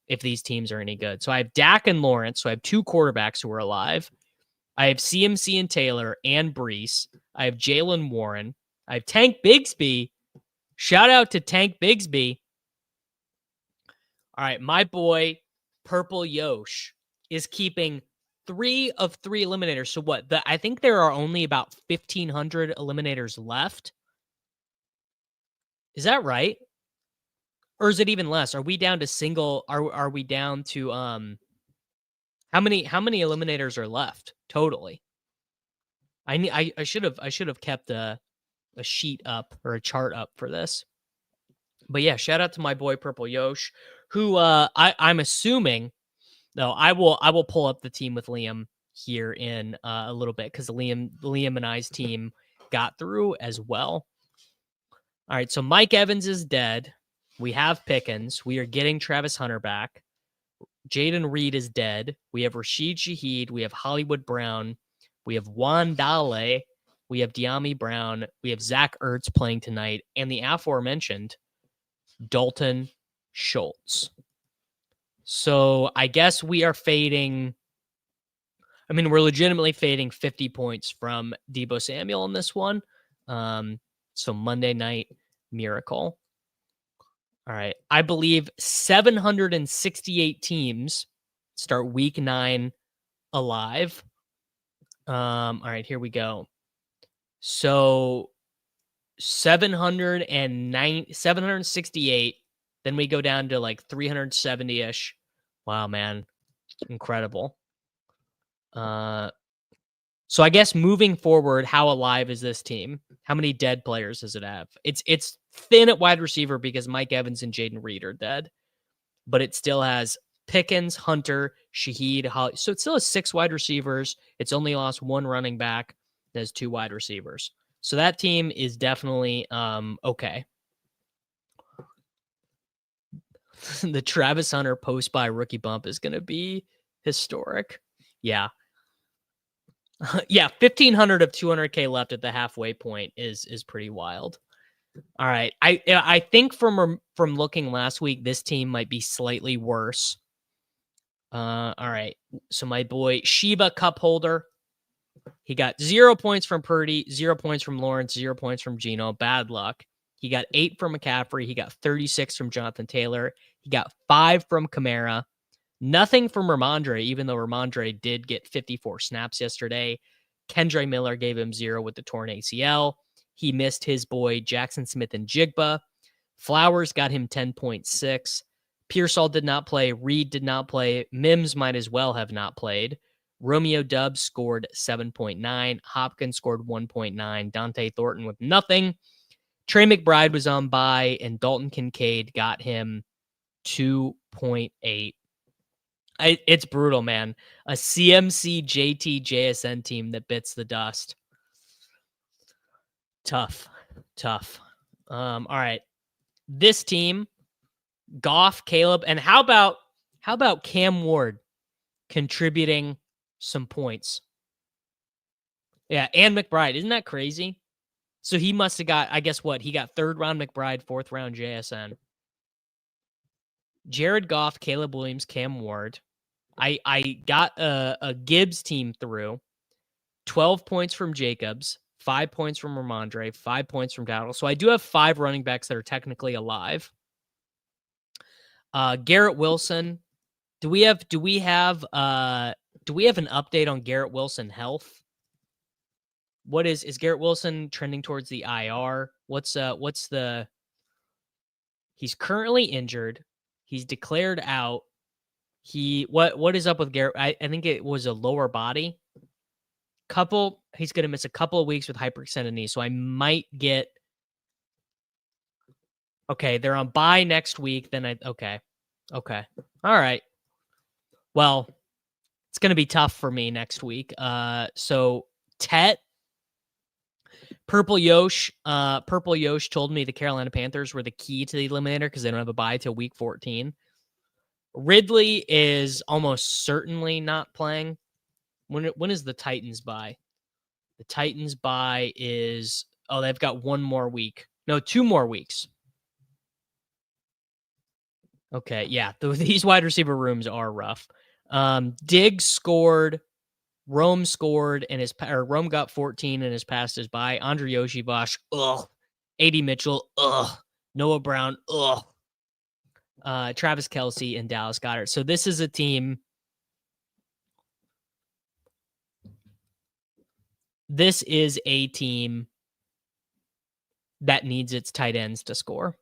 if these teams are any good. So I have Dak and Lawrence. So I have 2 quarterbacks who are alive. I have CMC and Taylor and Brees. I have Jalen Warren. I have Tank Bigsby. Shout out to Tank Bigsby. All right, my boy Purple Yosh is keeping 3 of 3 eliminators. So what? I think there are only about 1,500 eliminators left. Is that right? Or is it even less? Are we down to single? Are we down to how many eliminators are left totally? I should have kept a sheet up or a chart up for this. But yeah, shout out to my boy Purple Yosh, who I'm assuming. No, I will pull up the team with Liam here in a little bit because Liam and I's team got through as well. All right, so Mike Evans is dead. We have Pickens. We are getting Travis Hunter back. Jaden Reed is dead. We have Rashid Shaheed. We have Hollywood Brown. We have Juan Dale. We have De'Ami Brown. We have Zach Ertz playing tonight. And the aforementioned Dalton Schultz. So I guess we are fading. I mean, we're legitimately fading 50 points from Deebo Samuel in this one. So Monday Night Miracle. All right. I believe 768 teams start week 9 alive. All right, here we go. So 768. Then we go down to like 370-ish. Wow, man. Incredible. So I guess moving forward, how alive is this team? How many dead players does it have? It's thin at wide receiver because Mike Evans and Jaden Reed are dead, but it still has Pickens, Hunter, Shaheed, Holly. So it still has 6 wide receivers. It's only lost 1 running back. It has 2 wide receivers. So that team is definitely okay. The Travis Hunter post-bye rookie bump is going to be historic. Yeah. Yeah, 1,500 of 200K left at the halfway point is pretty wild. All right, I think from looking last week, this team might be slightly worse All right. So my boy Sheba Cup holder, he got 0 points from Purdy, 0 points from Lawrence, 0 points from Geno. Bad luck. He got 8 from McCaffrey. He got 36 from Jonathan Taylor. He got 5 from Kamara. Nothing from Ramondre, even though Ramondre did get 54 snaps yesterday. Kendre Miller gave him 0 with the torn ACL. He missed his boy Jackson Smith and Jigba. Flowers got him 10.6. Pearsall did not play. Reed did not play. Mims might as well have not played. Romeo Dubs scored 7.9. Hopkins scored 1.9. Dante Thornton with nothing. Trey McBride was on bye, and Dalton Kincaid got him 2.8. It's brutal, man. A CMC JT JSN team that bits the dust. Tough. All right. This team, Goff, Caleb, and how about Cam Ward contributing some points? Yeah, and McBride. Isn't that crazy? So he must have got, I guess what? He got 3rd round McBride, 4th round JSN. Jared Goff, Caleb Williams, Cam Ward. I got a Gibbs team through. 12 points from Jacobs, 5 points from Ramondre, 5 points from Dowdle. So I do have 5 running backs that are technically alive. Garrett Wilson. Do we have an update on Garrett Wilson health? What is Garrett Wilson trending towards the IR? He's currently injured. He's declared out. What is up with Garrett? I think it was a lower body. He's going to miss a couple of weeks with hyperextended knee, so I might get. Okay, they're on bye next week. Okay. All right. Well, it's going to be tough for me next week. So Tet, Purple Yosh told me the Carolina Panthers were the key to the eliminator because they don't have a bye till week 14. Ridley is almost certainly not playing. When is the Titans bye? The Titans bye is, they've got 1 more week. No, 2 more weeks. Okay, yeah, these wide receiver rooms are rough. Diggs scored, Rome scored, and Rome got 14 and his past his bye. Andre Yoshivash, ugh. AD Mitchell, ugh. Noah Brown, ugh. Travis Kelce and Dallas Goedert. So this is a team. This is a team that needs its tight ends to score.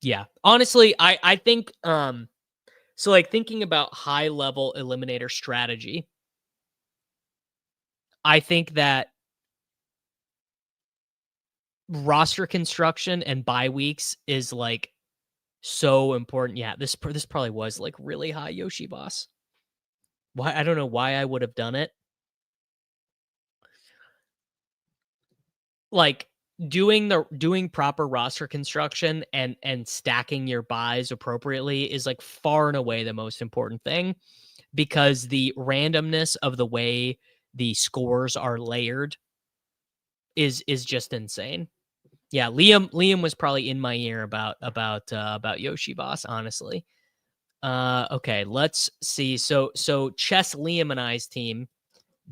Yeah. Honestly, I think so like thinking about high level eliminator strategy, I think that roster construction and bye weeks is like so important. Yeah, this probably was like really high Yoshi boss. Why? I don't know why I would have done it. Like doing proper roster construction and stacking your buys appropriately is like far and away the most important thing, because the randomness of the way the scores are layered is just insane. Yeah, Liam was probably in my ear about Yoshi Boss, honestly. Okay, let's see. So Chess Liam and I's team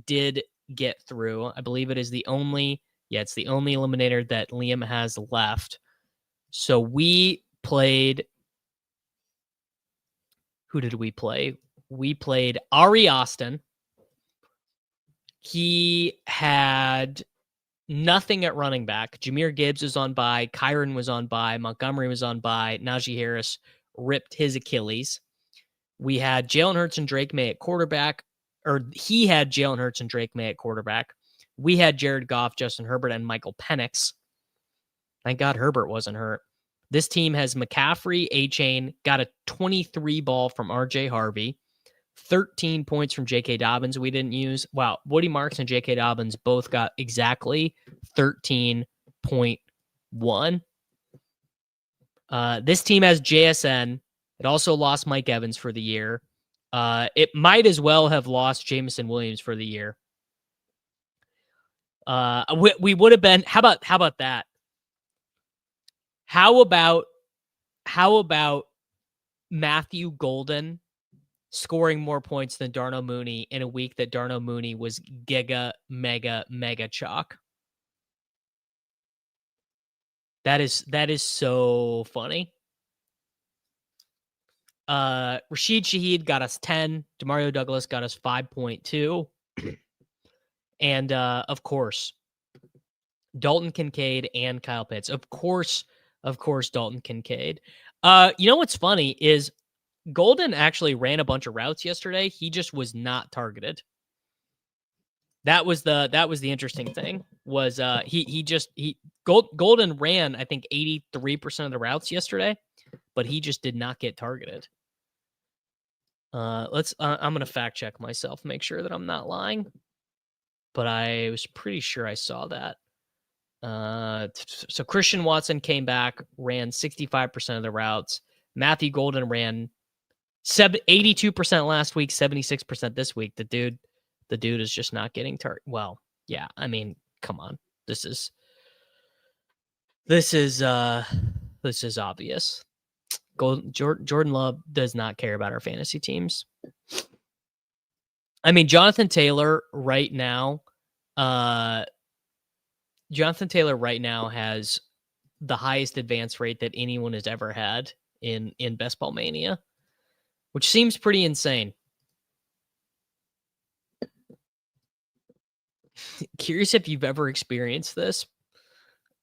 did get through. I believe it is the only it's the only eliminator that Liam has left. So we played. Who did we play? We played Ari Austin. He had nothing at running back. Jahmyr Gibbs was on bye. Kyron was on bye. Montgomery was on bye. Najee Harris ripped his Achilles. We had Jalen Hurts and Drake May at quarterback, or he had Jalen Hurts and Drake May at quarterback. We had Jared Goff, Justin Herbert, and Michael Penix. Thank God Herbert wasn't hurt. This team has McCaffrey, A-Chain, got a 23 ball from RJ Harvey, 13 points from J.K. Dobbins we didn't use. Wow, Woody Marks and J.K. Dobbins both got exactly 13.1. This team has JSN. It also lost Mike Evans for the year. It might as well have lost Jameson Williams for the year. We would have been. How about that? How about Matthew Golden scoring more points than Darnell Mooney in a week that Darnell Mooney was giga, mega chalk. That is so funny. Rashid Shaheed got us 10. Demario Douglas got us 5.2. And of course, Dalton Kincaid and Kyle Pitts. Of course, Dalton Kincaid. You know what's funny is Golden actually ran a bunch of routes yesterday. He just was not targeted. That was the interesting thing. Was Golden ran, I think, 83% of the routes yesterday, but he just did not get targeted. I'm gonna fact check myself, make sure that I'm not lying. But I was pretty sure I saw that. So Christian Watson came back, ran 65% of the routes. Matthew Golden ran 82% last week, 76% this week. The dude is just not getting target. Well, yeah, I mean, come on. This is obvious. Jordan Love does not care about our fantasy teams. I mean, Jonathan Taylor right now has the highest advance rate that anyone has ever had in Best Ball Mania, which seems pretty insane. Curious if you've ever experienced this.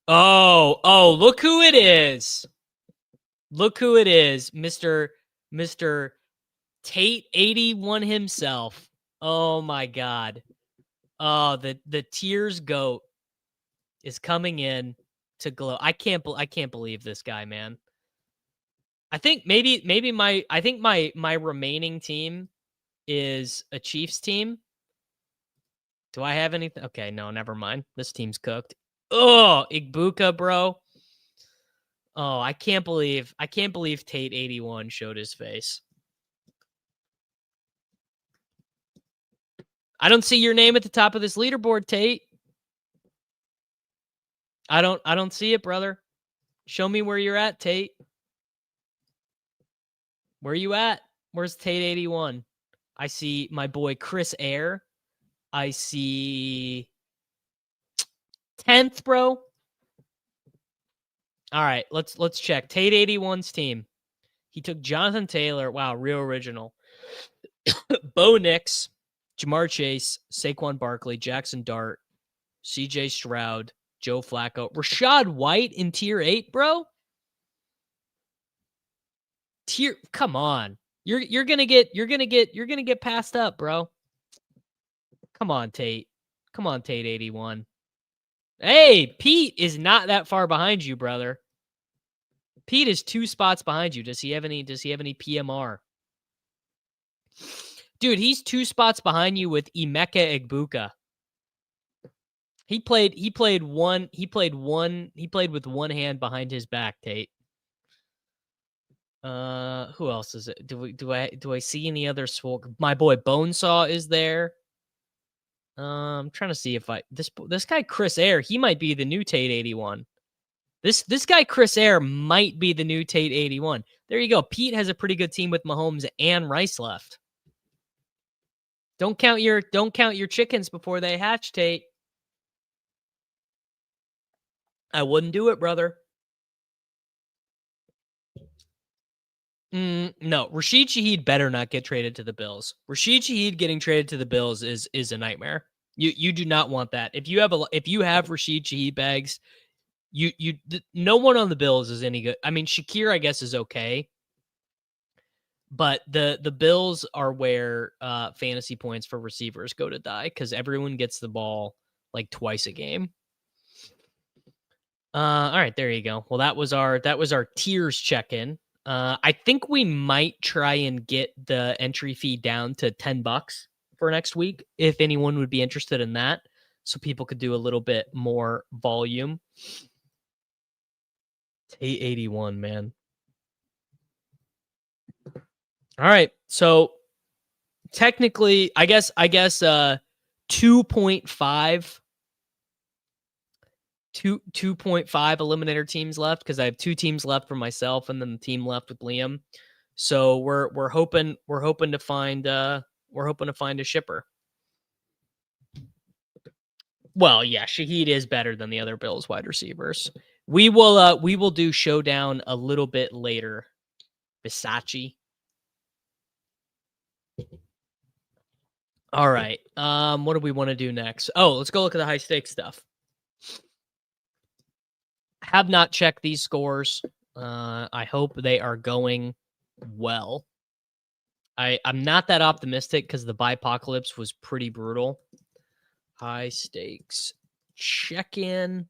Oh, look who it is. Look who it is, Mr. TATE81 himself. Oh my God. Oh, the Tears GOAT is coming in to glow. I can't believe this guy, man. I think maybe my remaining team is a Chiefs team. Do I have anything? Okay, no, never mind. This team's cooked. Oh, Igbuka, bro. Oh, I can't believe TATE81 showed his face. I don't see your name at the top of this leaderboard, Tate. I don't see it, brother. Show me where you're at, Tate. Where you at? Where's TATE81? I see my boy Chris Air. I see 10th, bro. All right, let's check TATE81's team. He took Jonathan Taylor. Wow, real original. Bo Nix, Jamar Chase, Saquon Barkley, Jackson Dart, CJ Stroud, Joe Flacco, Rashad White in tier 8, bro. Come on. You're gonna get passed up, bro. Come on, Tate. Come on, TATE81. Hey, Pete is not that far behind you, brother. Pete is 2 spots behind you. Does he have any PMR? Dude, he's 2 spots behind you with Emeka Egbuka. He played with one hand behind his back, Tate. Who else is it? Do I see any other swole? My boy Bonesaw is there. I'm trying to see if this guy Chris Air, he might be the new TATE81. This guy Chris Air might be the new TATE81. There you go. Pete has a pretty good team with Mahomes and Rice left. Don't count your chickens before they hatch, Tate. I wouldn't do it, brother. No, Rashid Shaheed better not get traded to the Bills. Rashid Shaheed getting traded to the Bills is a nightmare. You do not want that. If you have Rashid Shaheed bags, no one on the Bills is any good. I mean, Shakir, I guess, is okay, but the Bills are where fantasy points for receivers go to die because everyone gets the ball like twice a game. All right, there you go. Well, that was our tiers check-in. I think we might try and get the entry fee down to $10 for next week if anyone would be interested in that, so people could do a little bit more volume. TATE81, man. All right, so technically, I guess 2.5 eliminator teams left because I have 2 teams left for myself and then the team left with Liam. So we're hoping to find a shipper. Well, yeah, Shaheed is better than the other Bills wide receivers. We will do Showdown a little bit later. Versace. All right. What do we want to do next? Oh, let's go look at the high stakes stuff. Have not checked these scores. I hope they are going well. I'm not that optimistic because the Bipocalypse was pretty brutal. High stakes check-in.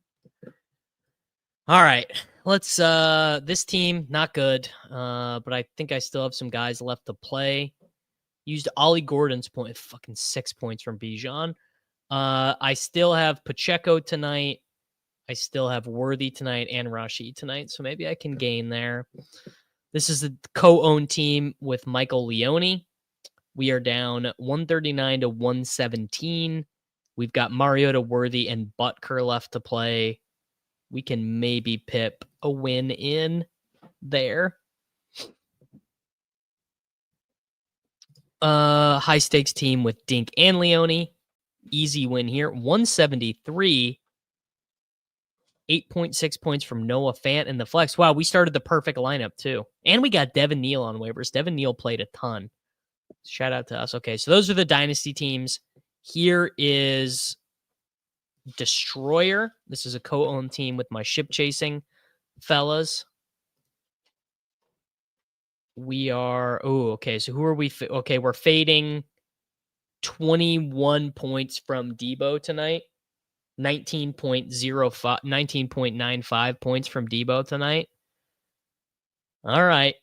All right. Let's this team, not good. But I think I still have some guys left to play. Used Ollie Gordon's point, fucking 6 points from Bijan. I still have Pacheco tonight. I still have Worthy tonight and Rashid tonight, so maybe I can gain there. This is a co-owned team with Michael Leone. We are down 139 to 117. We've got Mariota, Worthy, and Butker left to play. We can maybe pip a win in there. High stakes team with Dink and Leone. Easy win here. 173. 8.6 points from Noah Fant in the flex. Wow, we started the perfect lineup too. And we got Devin Neal on waivers. Devin Neal played a ton. Shout out to us. Okay, so those are the dynasty teams. Here is Destroyer. This is a co-owned team with my ship chasing fellas. We are, okay, so who are we? Okay, we're fading 21 points from Debo tonight. 19.95 points from Debo tonight. All right.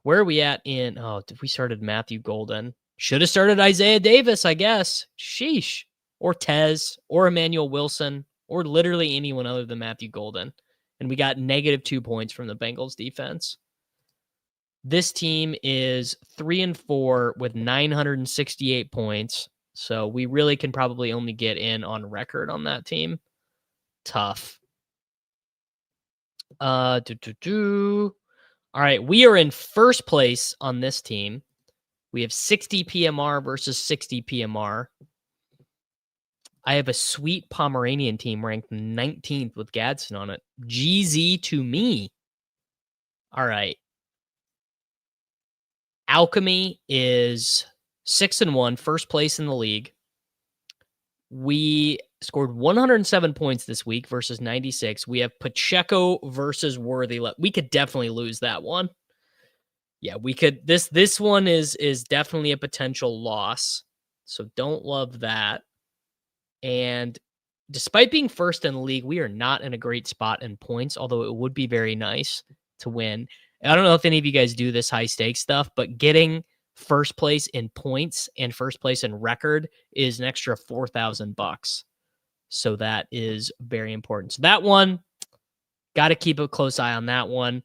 Where are we at in, we started Matthew Golden. Should have started Isaiah Davis, I guess. Sheesh. Or Tez, or Emmanuel Wilson, or literally anyone other than Matthew Golden. And we got -2 points from the Bengals defense. This team is 3-4 with 968 points. So we really can probably only get in on record on that team. Tough. All right, we are in first place on this team. We have 60 PMR versus 60 PMR. I have a sweet Pomeranian team ranked 19th with Gadsden on it. GZ to me. All right. Alchemy is 6-1, first place in the league. We scored 107 points this week versus 96. We have Pacheco versus Worthy. We could definitely lose that one. Yeah, we could. This one is definitely a potential loss. So don't love that. And despite being first in the league, we are not in a great spot in points, although it would be very nice to win. I don't know if any of you guys do this high stakes stuff, but getting first place in points and first place in record is an extra $4,000. So that is very important. So that one, got to keep a close eye on that one.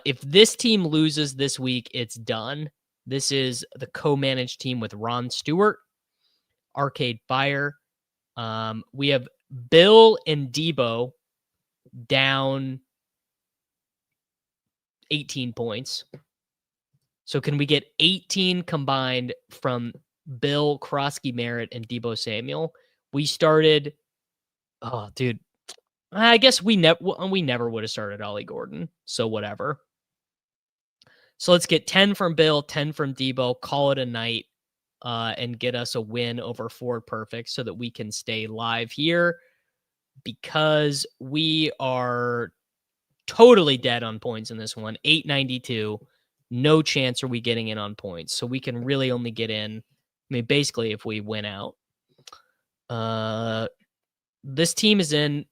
If this team loses this week, it's done. This is the co-managed team with Ron Stewart, Arcade Fire. We have Bill and Debo down 18 points. So can we get 18 combined from Bill, Krosky Merritt, and Debo Samuel? We started, dude, I guess we never would have started Ollie Gordon. So whatever. So let's get 10 from Bill, 10 from Debo, call it a night, and get us a win over Ford Perfect so that we can stay live here, because we are totally dead on points in this one. 892. No chance are we getting in on points. So we can really only get in, I mean, basically if we win out. This team is in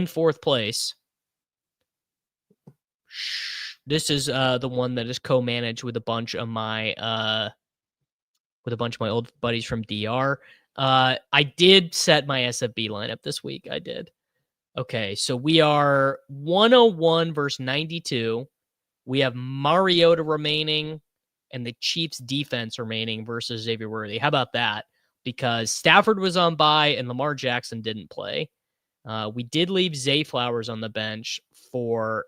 fourth place. This is the one that is co-managed with a bunch of my old buddies from DR. I did set my SFB lineup this week. I did. Okay, so we are 101 versus 92. We have Mariota remaining and the Chiefs defense remaining versus Xavier Worthy. How about that? Because Stafford was on bye and Lamar Jackson didn't play. We did leave Zay Flowers on the bench for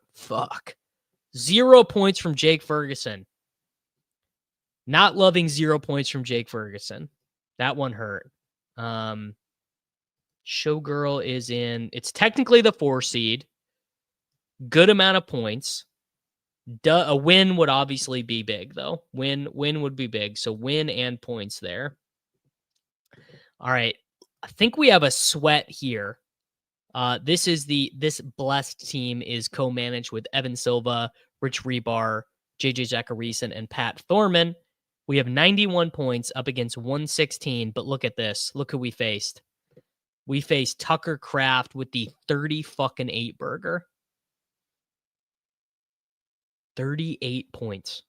0 points from Jake Ferguson. Not loving 0 points from Jake Ferguson. That one hurt. Showgirl is in, it's technically the 4 seed. Good amount of points. A win would obviously be big, though. Win would be big. So win and points there. All right. I think we have a sweat here. This blessed team is co-managed with Evan Silva, Rich Rebar, JJ Zacharyson, and Pat Thorman. We have 91 points up against 116, but look at this. Look who we faced. We faced Tucker Kraft with the 30-fucking-8 burger. 38 points.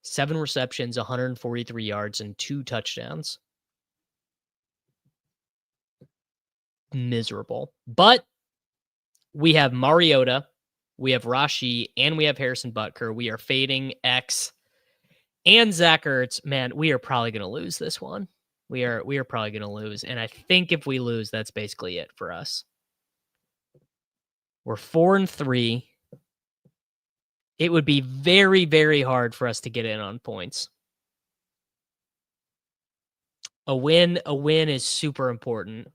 7 receptions, 143 yards, and 2 touchdowns. Miserable. But we have Mariota, we have Rashi, and we have Harrison Butker. We are fading X and Zach Ertz. Man, we are probably going to lose this one. We are probably going to lose. And I think if we lose, that's basically it for us. We're 4-3. It would be very, very hard for us to get in on points. A win is super important.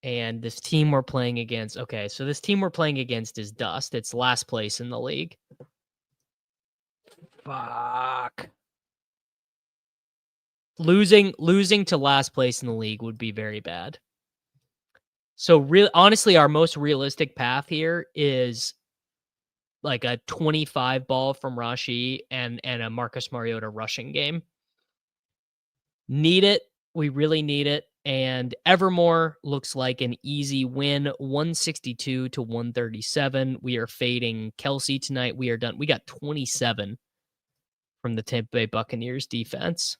And this team we're playing against, okay, so this team we're playing against is dust. It's last place in the league. Fuck. Losing to last place in the league would be very bad. So honestly, our most realistic path here is like a 25 ball from Rashi and a Marcus Mariota rushing game. Need it. We really need it. And Evermore looks like an easy win, 162 to 137. We are fading Kelsey tonight. We are done. We got 27 from the Tampa Bay Buccaneers defense.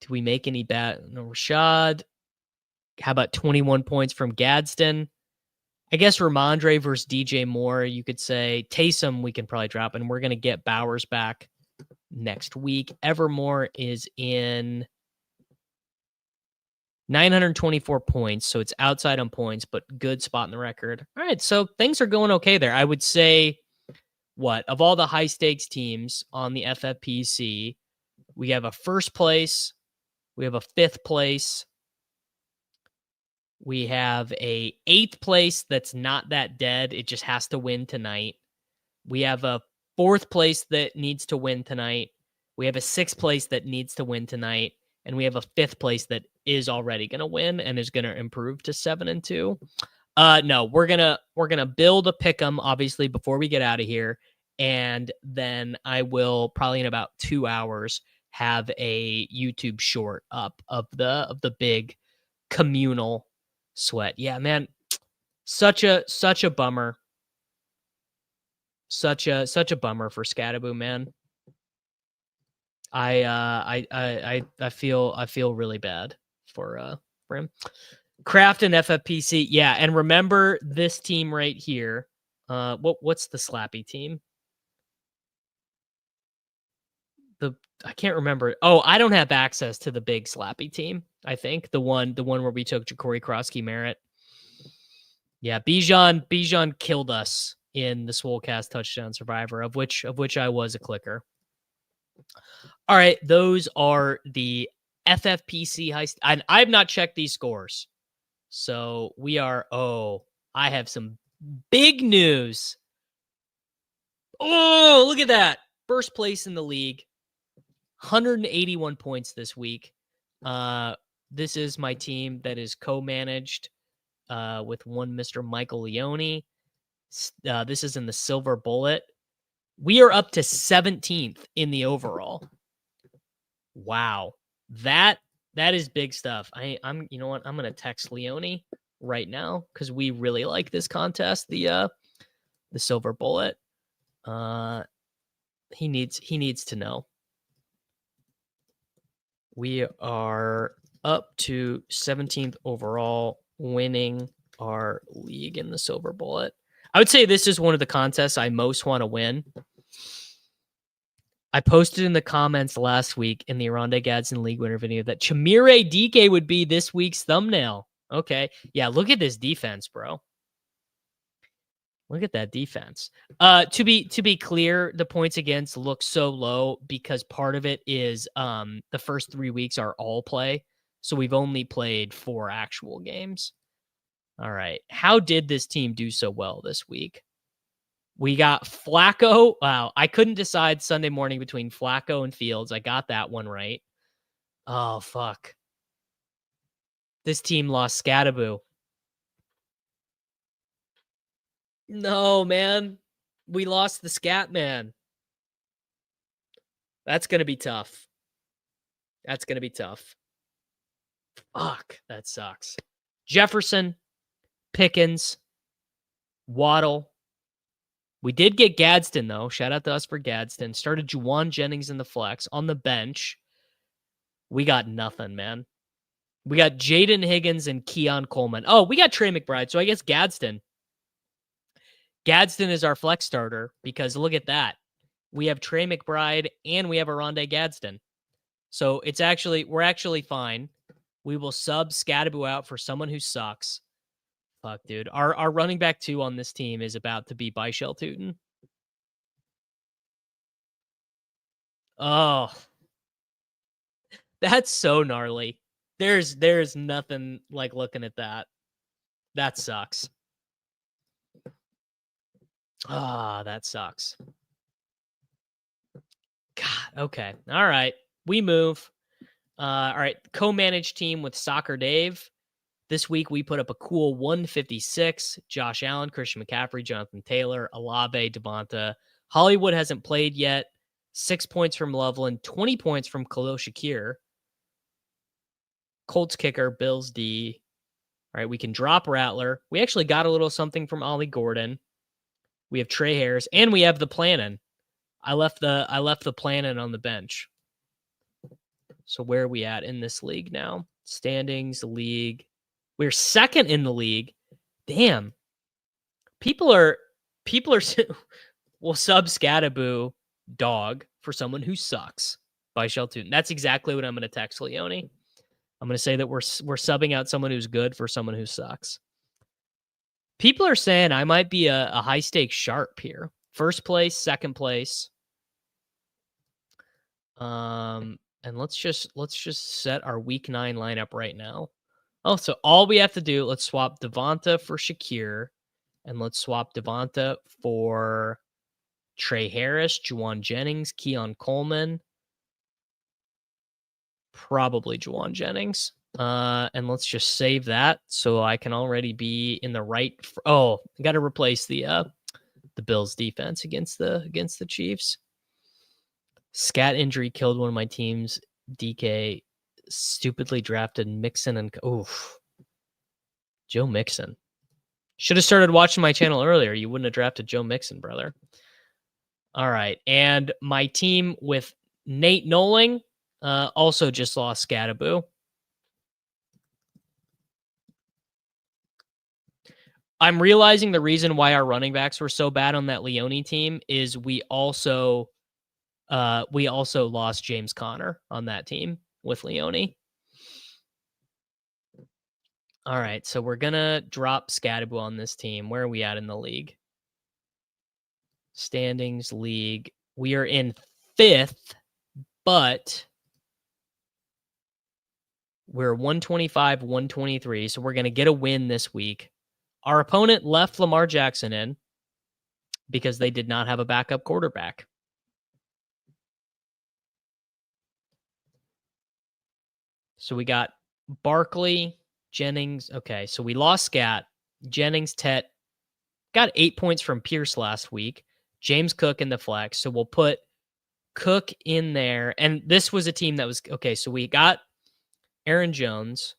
Do we make any bad? No, Rashad. How about 21 points from Gadsden? I guess Ramondre versus DJ Moore, you could say. Taysom, we can probably drop, and we're going to get Bowers back next week. Evermore is in 924 points, so it's outside on points, but good spot in the record. All right, so things are going okay there. I would say, of all the high-stakes teams on the FFPC, we have a first place, we have a 5th place, we have a 8th place that's not that dead. It just has to win tonight. We have a 4th place that needs to win tonight. We have a 6th place that needs to win tonight. And we have a 5th place that is already going to win and is going to improve to 7-2. No, we're going to build a pick 'em, obviously, before we get out of here. And then I will probably in about 2 hours have a YouTube short up of the big communal sweat. Yeah, man, such a bummer. Such a bummer for Scattaboo, man. I feel really bad for him. Kraft and FFPC, yeah, and remember this team right here. What's the slappy team? I can't remember. Oh, I don't have access to the big slappy team. I think the one where we took Ja'Cory Krosky Merritt. Yeah, Bijan killed us in the Swolecast Touchdown Survivor, of which I was a clicker. All right, those are the FFPC heist. And I've not checked these scores. So we are, I have some big news. Oh, look at that. First place in the league. 181 points this week. This is my team that is co-managed with one Mr. Michael Leone. This is in the Silver Bullet. We are up to 17th in the overall. Wow. That is big stuff. I'm you know what? I'm gonna text Leone right now because we really like this contest. The Silver Bullet. He needs to know. We are up to 17th overall, winning our league in the Silver Bullet. I would say this is one of the contests I most want to win. I posted in the comments last week in the Aronde Gadsden League winner video that Chimere DK would be this week's thumbnail. Okay. Yeah, look at this defense, bro. Look at that defense. To be clear, the points against look so low because part of it is the first 3 weeks are all play. So we've only played 4 actual games. All right. How did this team do so well this week? We got Flacco. Wow. I couldn't decide Sunday morning between Flacco and Fields. I got that one right. Oh, fuck. This team lost Scattaboo. No, man. We lost the Scat Man. That's going to be tough. That's going to be tough. Fuck. That sucks. Jefferson, Pickens, Waddle. We did get Gadsden, though. Shout out to us for Gadsden. Started Juwan Jennings in the flex. On the bench, we got nothing, man. We got Jaden Higgins and Keon Coleman. Oh, we got Trey McBride. So I guess Gadsden. Gadsden is our flex starter because look at that. We have Trey McBride and we have Aronde Gadsden. So we're actually fine. We will sub Scattaboo out for someone who sucks. Fuck, dude. Our running back 2 on this team is about to be Byshell Tootin. Oh, that's so gnarly. There's nothing like looking at that. That sucks. Ah, that sucks. God, okay. All right. We move. All right. Co-managed team with Soccer Dave. This week we put up a cool 156. Josh Allen, Christian McCaffrey, Jonathan Taylor, Olave, Devonta. Hollywood hasn't played yet. 6 points from Loveland, 20 points from Khalil Shakir. Colts kicker, Bills D. All right, we can drop Rattler. We actually got a little something from Ollie Gordon. We have Trey Harris, and we have the Plannin. I left the Plannin on the bench. So where are we at in this league now? Standings, league. We're second in the league. Damn. People are will sub Scattaboo dog for someone who sucks by Shelton. That's exactly what I'm going to text Leone. I'm going to say that we're subbing out someone who's good for someone who sucks. People are saying I might be a high stakes sharp here. First place, second place. And let's just set our week 9 lineup right now. Oh, so all we have to do, let's swap Devonta for Shakir, and let's swap Devonta for Trey Harris, Juwan Jennings, Keon Coleman, probably Juwan Jennings. And let's just save that so I can already be in the right. I got to replace the Bills defense against the Chiefs. Scat injury killed one of my teams. DK stupidly drafted Mixon and Joe Mixon. Should have started watching my channel earlier. You wouldn't have drafted Joe Mixon, brother. All right. And my team with Nate Noling also just lost Scattaboo. I'm realizing the reason why our running backs were so bad on that Leone team is we also lost James Conner on that team with Leone. All right, so we're gonna drop Scattaboo on this team. Where are we at in the league? Standings league. We are in 5th, but we're 125, 123. So we're gonna get a win this week. Our opponent left Lamar Jackson in because they did not have a backup quarterback. So we got Barkley, Jennings. Okay, so we lost Scat. Jennings, Tet. Got 8 points from Pierce last week. James Cook in the flex. So we'll put Cook in there. And this was a team that was, okay, so we got Aaron Jones,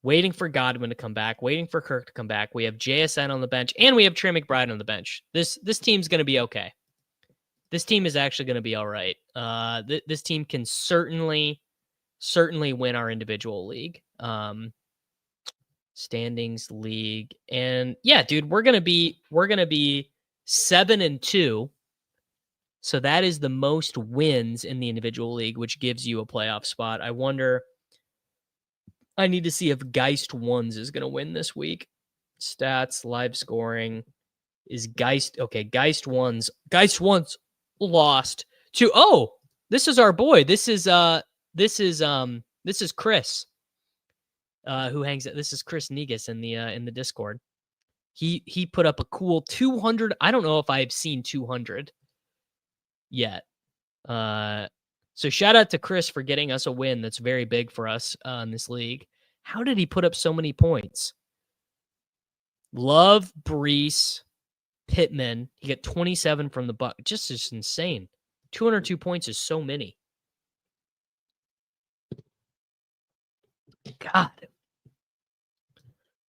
waiting for Godwin to come back, waiting for Kirk to come back. We have JSN on the bench, and we have Trey McBride on the bench. This team's going to be okay. This team is actually going to be all right. This team can certainly win our individual league. Standings league. And yeah, dude, we're going to be 7-2. So that is the most wins in the individual league, which gives you a playoff spot. I wonder I need to see if Geist Ones is going to win this week. Stats, live scoring. Is Geist okay? Geist Ones lost to this is our boy. This is Chris who hangs out. This is Chris Negus in the Discord. He put up a cool 200. I don't know if I've seen 200 yet. So shout out to Chris for getting us a win. That's very big for us in this league. How did he put up so many points? Love, Brees, Pittman. He got 27 from the Buck. Just insane. 202 points is so many. God.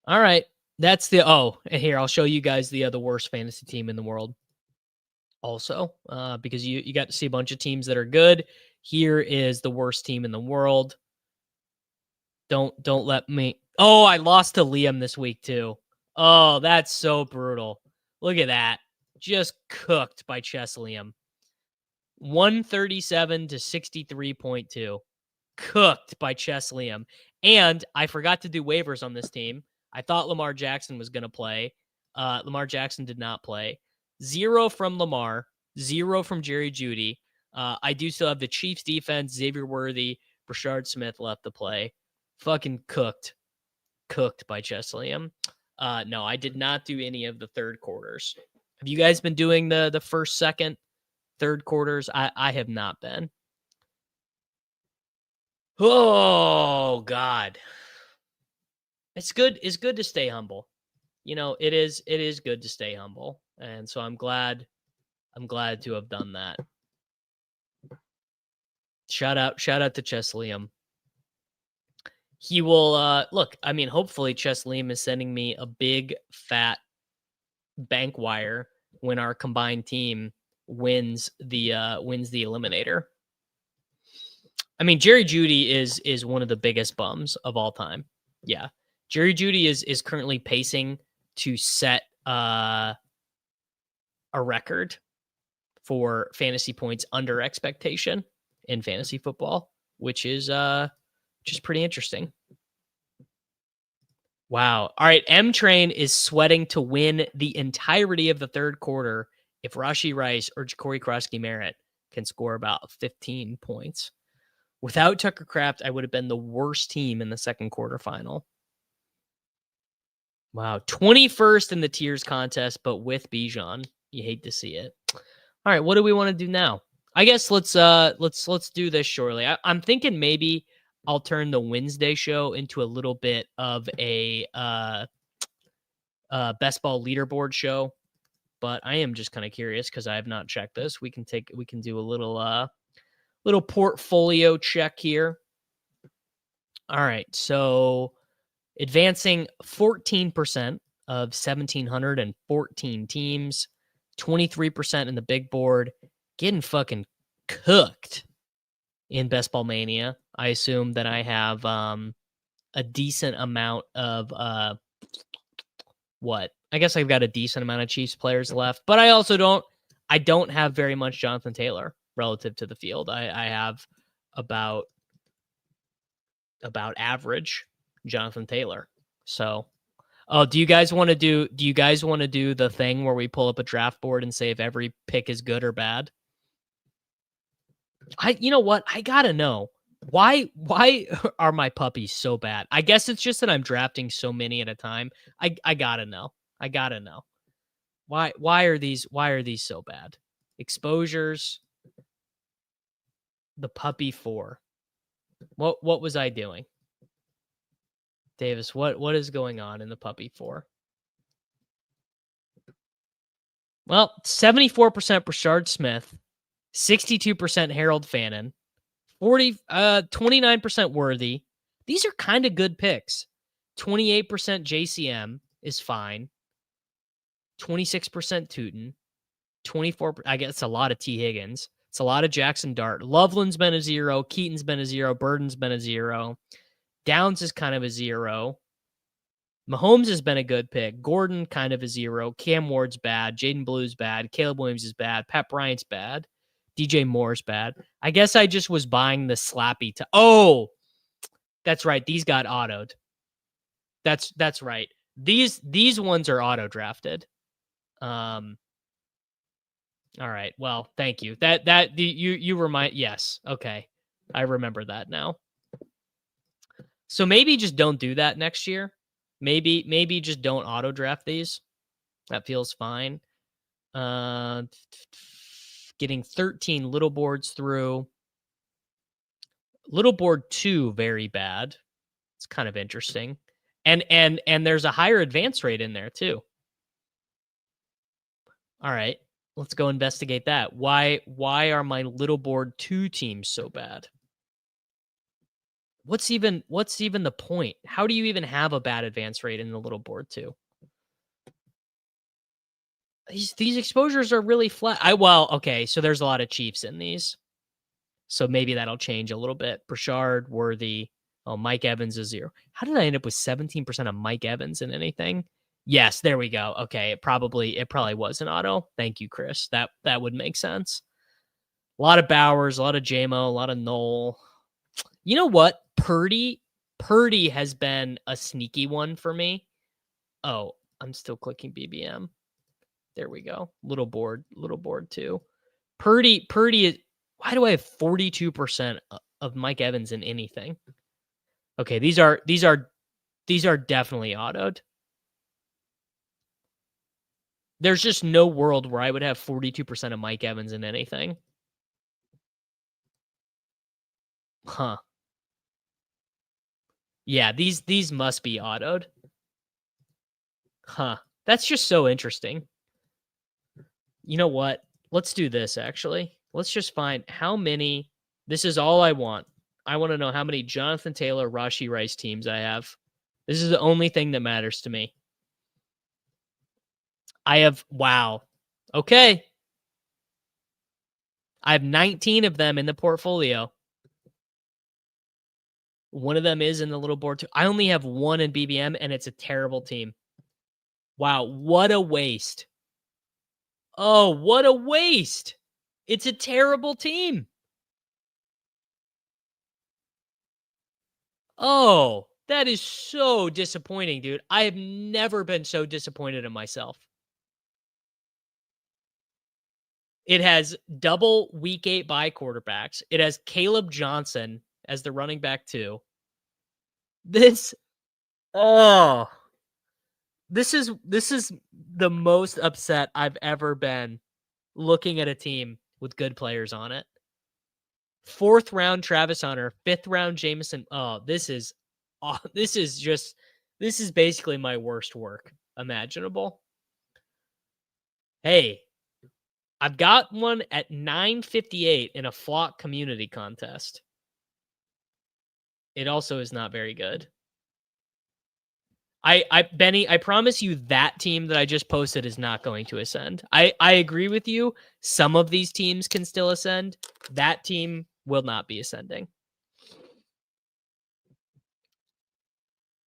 All right. That's here, I'll show you guys the worst fantasy team in the world. Also, because you got to see a bunch of teams that are good. Here is the worst team in the world. Don't let me. Oh, I lost to Liam this week too. Oh, that's so brutal. Look at that. Just cooked by Chess Liam. 137 to 63.2. Cooked by Chess Liam. And I forgot to do waivers on this team. I thought Lamar Jackson was going to play. Lamar Jackson did not play. 0 from Lamar. 0 from Jerry Jeudy. I do still have the Chiefs defense, Xavier Worthy, Brashard Smith left to play. Fucking cooked. Cooked by Chess Liam. No, I did not do any of the third quarters. Have you guys been doing the first, second, third quarters? I have not been. Oh, God. It's good to stay humble. It is good to stay humble. And so I'm glad to have done that. Shout out to Chess Liam. He will look, I mean, hopefully Chess Liam is sending me a big fat bank wire when our combined team wins the eliminator. I mean, Jerry Jeudy is one of the biggest bums of all time. Yeah. Jerry Jeudy is currently pacing to set a record for fantasy points under expectation in fantasy football, which is pretty interesting. Wow. All right. M Train is sweating to win the entirety of the third quarter if Rashee Rice or Ja'Cory Krosky-Merritt can score about 15 points. Without Tucker Kraft, I would have been the worst team in the second quarterfinal. Wow. 21st in the tiers contest, but with Bijan. You hate to see it. All right. What do we want to do now? I guess let's do this shortly. I'm thinking maybe I'll turn the Wednesday show into a little bit of a best ball leaderboard show, but I am just kind of curious because I have not checked this. We can do a little portfolio check here. All right, so advancing 14% of 1,714 teams, 23% in the big board, getting fucking cooked in Best Ball Mania. I assume that I have a decent amount of what? I guess I've got a decent amount of Chiefs players left, but I also don't have very much Jonathan Taylor relative to the field. I have about average Jonathan Taylor. So, do you guys want to do the thing where we pull up a draft board and say if every pick is good or bad? You know what? I gotta know. Why are my puppies so bad? I guess it's just that I'm drafting so many at a time. I gotta know. Why are these so bad? Exposures. The puppy 4. What was I doing? Davis, what is going on in the puppy 4? Well, 74% Brashard Smith, 62% Harold Fannin, 29% Worthy. These are kind of good picks. 28% JCM is fine. 26% Tootin. 24%. I guess it's a lot of T. Higgins. It's a lot of Jackson Dart. Loveland's been a 0. Keaton's been a 0. Burden's been a 0. Downs is kind of a 0. Mahomes has been a good pick. Gordon kind of a 0. Cam Ward's bad. Jaden Blue's bad. Caleb Williams is bad. Pat Bryant's bad. DJ Moore's bad. I guess I just was buying the slappy. That's right. These got autoed. That's right. These ones are auto drafted. All right. Well, thank you. You remind. Yes. Okay. I remember that now. So maybe just don't do that next year. Maybe just don't auto draft these. That feels fine. Getting 13 little boards through. Little board 2, very bad. It's kind of interesting. And there's a higher advance rate in there too. All right. Let's go investigate that. Why are my little board 2 teams so bad? What's even the point? How do you even have a bad advance rate in the little board 2? These exposures are really flat. Okay, so there's a lot of Chiefs in these. So maybe that'll change a little bit. Burchard, Worthy. Oh, Mike Evans is 0. How did I end up with 17% of Mike Evans in anything? Yes, there we go. Okay, it probably was an auto. Thank you, Chris. That would make sense. A lot of Bowers, a lot of JMO, a lot of Knoll. You know what? Purdy has been a sneaky one for me. Oh, I'm still clicking BBM. There we go. Little board 2. Purdy is. Why do I have 42% of Mike Evans in anything? Okay, these are definitely autoed. There's just no world where I would have 42% of Mike Evans in anything. Huh. Yeah, these must be autoed. Huh. That's just so interesting. You know what? Let's do this, actually. Let's just find how many. This is all I want. I want to know how many Jonathan Taylor, Rashee Rice teams I have. This is the only thing that matters to me. I have, wow. Okay. I have 19 of them in the portfolio. One of them is in the little board too. I only have one in BBM, and it's a terrible team. Wow, what a waste. Oh, what a waste. It's a terrible team. Oh, that is so disappointing, dude. I have never been so disappointed in myself. It has double week 8 bye quarterbacks. It has Caleb Johnson as the running back 2. This is the most upset I've ever been looking at a team with good players on it. 4th round Travis Hunter, 5th round Jameson. Oh, this is basically my worst work imaginable. Hey, I've got one at 958 in a flock community contest. It also is not very good. Benny, I promise you that team that I just posted is not going to ascend. I agree with you. Some of these teams can still ascend. That team will not be ascending.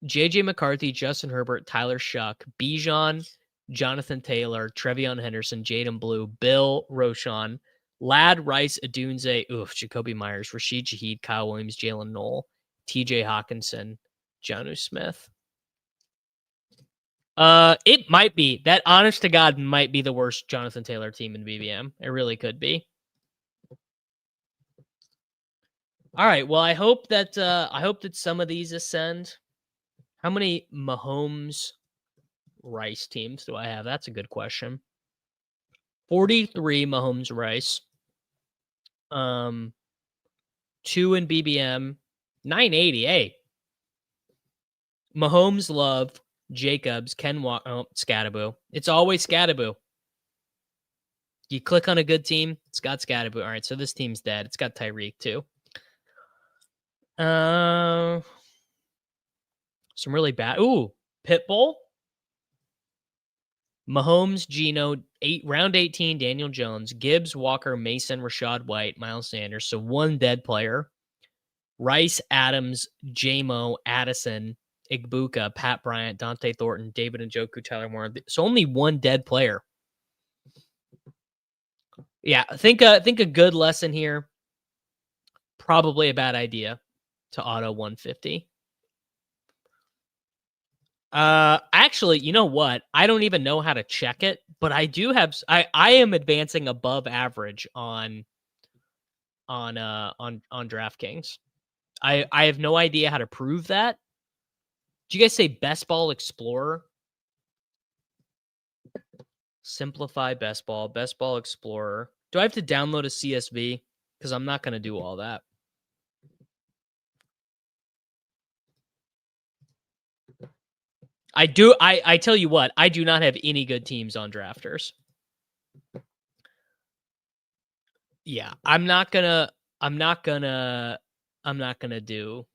JJ McCarthy, Justin Herbert, Tyler Shuck, Bijan, Jonathan Taylor, Trevion Henderson, Jaden Blue, Bill Roschon, Ladd, Rice, Adunze, Jacoby Myers, Rashid Shaheed, Kyle Williams, Jalen Knoll, TJ Hawkinson, Jonnu Smith. It might be. That, honest to God, might be the worst Jonathan Taylor team in BBM. It really could be. All right. Well, I hope that some of these ascend. How many Mahomes Rice teams do I have? That's a good question. 43 Mahomes Rice. 2 in BBM. 980. Hey. Mahomes Love, Jacobs, Ken Scattaboo. It's always Scattaboo. You click on a good team, it's got Scattaboo. All right, so this team's dead. It's got Tyreek too. Some really bad. Ooh, Pitbull. Mahomes, Geno, round 18, Daniel Jones, Gibbs, Walker, Mason, Rashad White, Miles Sanders. So one dead player. Rice, Adams, J-Mo, Addison, Igbuka, Pat Bryant, Dante Thornton, David Njoku, Tyler Moore. So only one dead player. Yeah, I think a good lesson here. Probably a bad idea. to auto 150. Actually, you know what? I don't even know how to check it, but I do have I am advancing above average on DraftKings. I have no idea how to prove that. Do you guys say Best Ball Explorer? Simplify Best Ball Explorer. Do I have to download a CSV? Because I'm not going to do all that. I tell you what, I do not have any good teams on drafters. Yeah, I'm not gonna do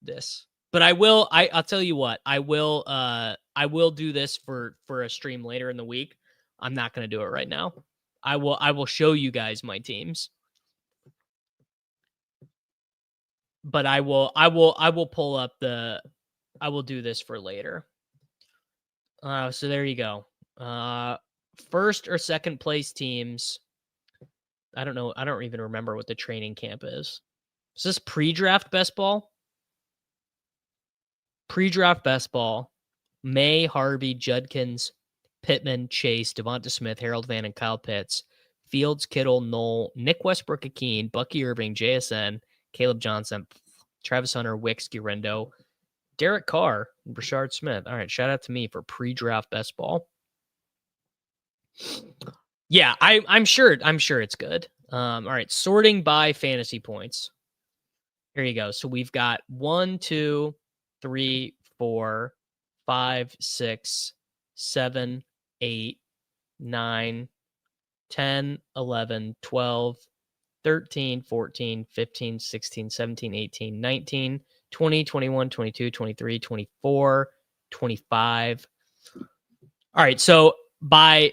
this. But I'll tell you what, I will do this for a stream later in the week. I'm not gonna do it right now. I will show you guys my teams. But I will pull up I will do this for later. So there you go. First or second place teams. I don't know. I don't even remember what the training camp is. Is this pre-draft best ball? Pre-draft best ball. May, Harvey, Judkins, Pittman, Chase, Devonta Smith, Harold Van, and Kyle Pitts. Fields, Kittle, Knoll, Nick Westbrook, Akeen, Bucky Irving, JSN, Caleb Johnson, Travis Hunter, Wicks, Gurendo, Derek Carr, and Brashard Smith. All right, shout out to me for pre-draft best ball. Yeah, I'm sure it's good. All right, sorting by fantasy points. Here you go. So we've got 1, 2, 3, 4, 5, 6, 7, 8, 9, 10, 11, 12, 13, 14, 15, 16, 17, 18, 19, 20, 21, 22, 23, 24, 25. All right, so by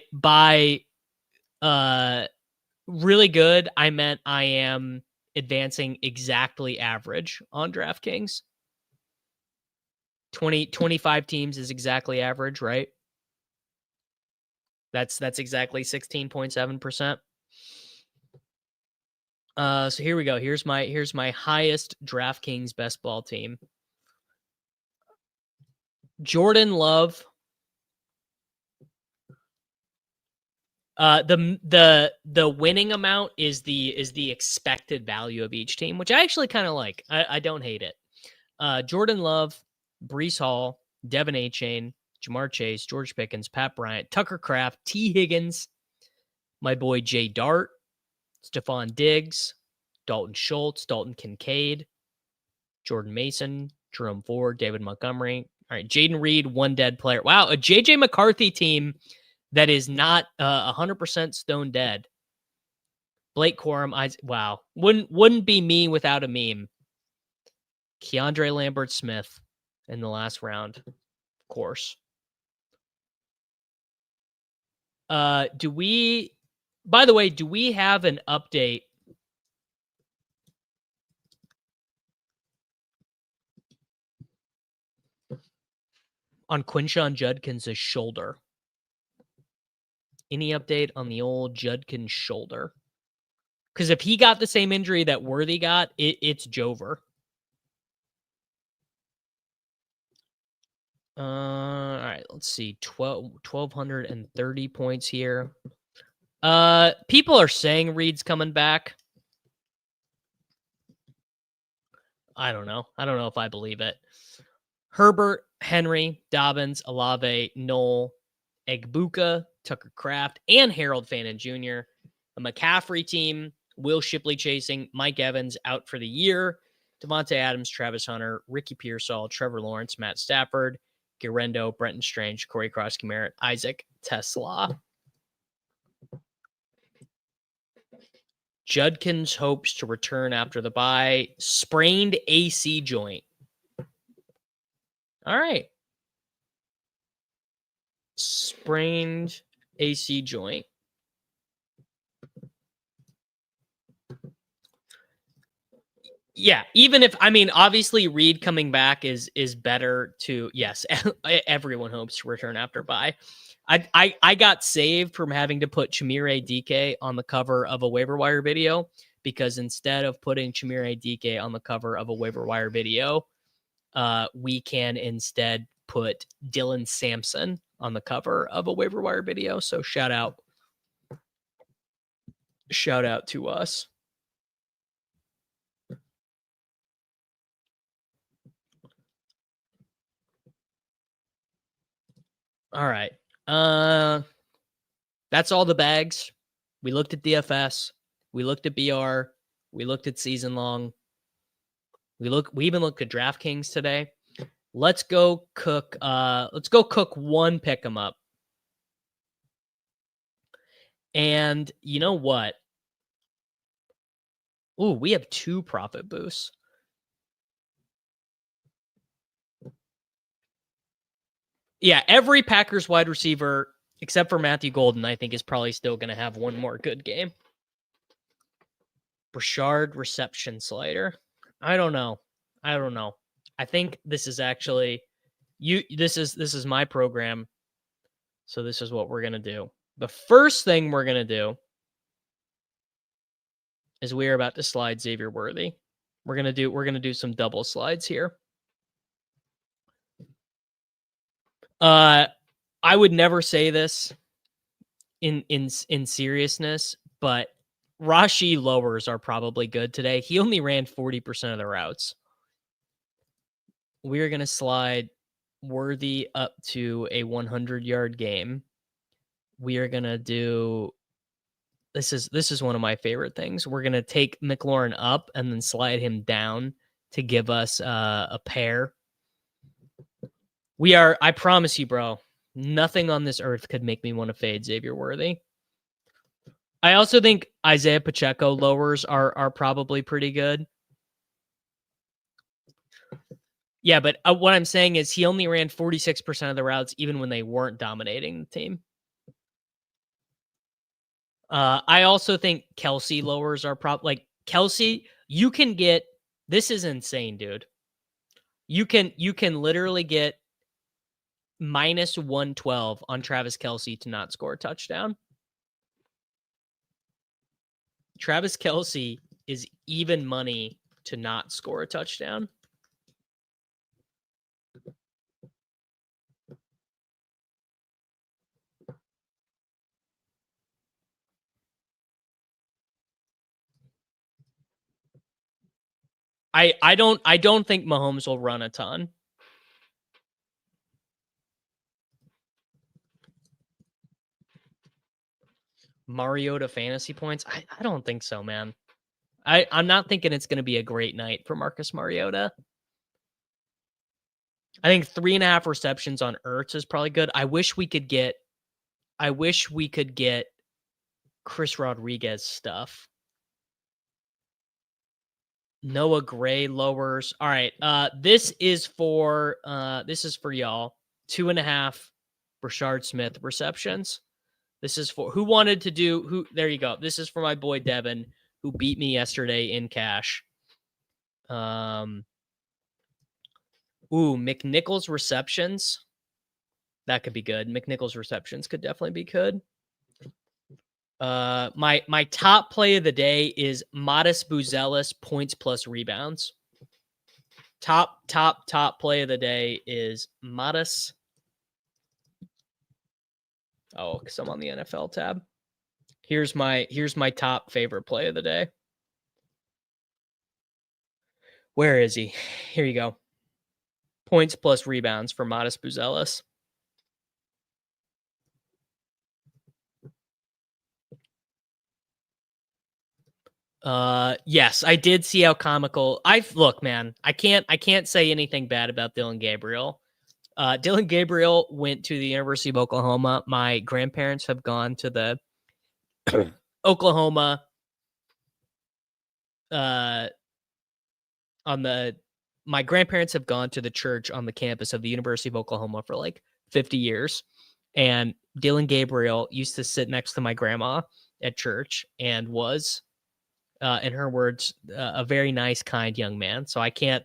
really good, I meant I am advancing exactly average on DraftKings. 25 teams is exactly average, right? That's exactly 16.7%. So here we go. Here's my highest DraftKings best ball team. Jordan Love. The winning amount is the expected value of each team, which I actually kind of like. I don't hate it. Jordan Love, Breece Hall, Devin Achane, Jamar Chase, George Pickens, Pat Bryant, Tucker Kraft, T. Higgins, my boy Jay Dart, Stephon Diggs, Dalton Schultz, Dalton Kincaid, Jordan Mason, Jerome Ford, David Montgomery. All right, Jaden Reed, one dead player. Wow, a JJ McCarthy team that is not 100% stone dead. Blake Corum, wow, wouldn't be me without a meme. Keandre Lambert-Smith in the last round, of course. By the way, do we have an update on Quinshon Judkins' shoulder? Any update on the old Judkins shoulder? Because if he got the same injury that Worthy got, it's Jover. All right, let's see. 1,230 points here. People are saying Reed's coming back. I don't know. I don't know if I believe it. Herbert, Henry, Dobbins, Olave, Knoll, Egbuka, Tucker Kraft, and Harold Fannin Jr. A McCaffrey team, Will Shipley chasing, Mike Evans out for the year, Devontae Adams, Travis Hunter, Ricky Pearsall, Trevor Lawrence, Matt Stafford, Gurendo, Brenton Strange, Corey Cross-Merritt, Isaac Tesla. Judkins hopes to return after the bye. Sprained AC joint. All right. Sprained AC joint. Yeah, even if, I mean, obviously Reed coming back is better to, yes, everyone hopes to return after bye. I got saved from having to put Chimere DK on the cover of a waiver wire video because instead of putting Chimere Dike on the cover of a waiver wire video, we can instead put Dylan Sampson on the cover of a waiver wire video. So shout out to us. All right. That's all the bags. We looked at DFS. We looked at BR. We looked at season long. We even looked at DraftKings today. Let's go cook one pick 'em up. And you know what? Ooh, we have 2 profit boosts. Yeah, every Packers wide receiver, except for Matthew Golden, I think is probably still going to have one more good game. Brashard reception slider. I don't know. I think this is actually this is my program. So this is what we're going to do. The first thing we're going to do is we are about to slide Xavier Worthy. We're going to do some double slides here. I would never say this in seriousness, but Rashi lowers are probably good today. He only ran 40% of the routes. We're going to slide Worthy up to a 100-yard game. We are going to do this is one of my favorite things. We're going to take McLaurin up and then slide him down to give us a pair. I promise you, bro, nothing on this earth could make me want to fade Xavier Worthy. I also think Isaiah Pacheco lowers are probably pretty good. Yeah, but what I'm saying is he only ran 46% of the routes even when they weren't dominating the team. I also think Kelsey lowers are like Kelsey, you can get, this is insane, dude. You can literally get minus 112 on Travis Kelsey to not score a touchdown. Travis Kelsey is even money to not score a touchdown. I don't think Mahomes will run a ton. Mariota fantasy points? I don't think so, man. I'm not thinking it's going to be a great night for Marcus Mariota. I think 3.5 receptions on Ertz is probably good. I wish we could get Chris Rodriguez stuff. Noah Gray lowers. All right. This is for y'all. 2.5 Brashard Smith receptions. This is for there you go. This is for my boy Devin, who beat me yesterday in cash. McNichols receptions. That could be good. McNichols receptions could definitely be good. My top play of the day is Modest Buzelis points plus rebounds. Top play of the day is Modest. Oh, because I'm on the NFL tab. Here's my top favorite play of the day. Where is he? Here you go. Points plus rebounds for Modest Buzelis. Yes, I did see how comical. Look, man, I can't say anything bad about Dylan Gabriel. Dylan Gabriel went to the University of Oklahoma. My grandparents have gone to the Oklahoma my grandparents have gone to the church on the campus of the University of Oklahoma for like 50 years. And Dylan Gabriel used to sit next to my grandma at church and was, in her words, a very nice, kind young man. So I can't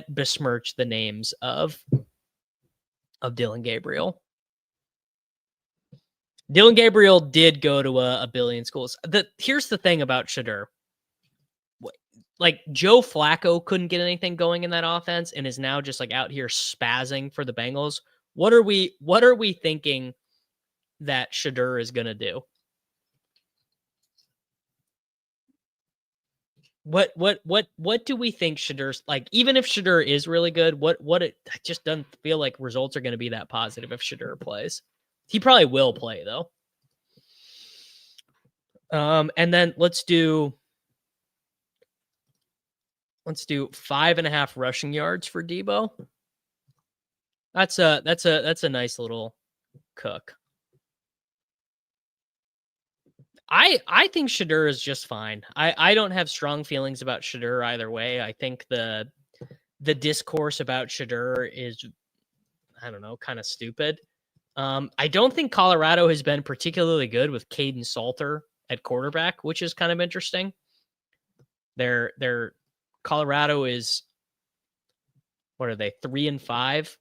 besmirch the names of Dylan Gabriel. Dylan Gabriel did go to a billion schools. Here's the thing about Shadur. like Joe Flacco couldn't get anything going in that offense and is now just like out here spazzing for the Bengals. What are we thinking that Shedeur is going to do? What do we think Shadeur's like? Even if Shedeur is really good, it just doesn't feel like results are going to be that positive if Shedeur plays. He probably will play though. And then let's do 5.5 rushing yards for Debo. That's a nice little cook. I think Shedeur is just fine. I don't have strong feelings about Shedeur either way. I think the discourse about Shedeur is, I don't know, kind of stupid. I don't think Colorado has been particularly good with Caden Salter at quarterback, which is kind of interesting. Their Colorado is, what are they, 3-5?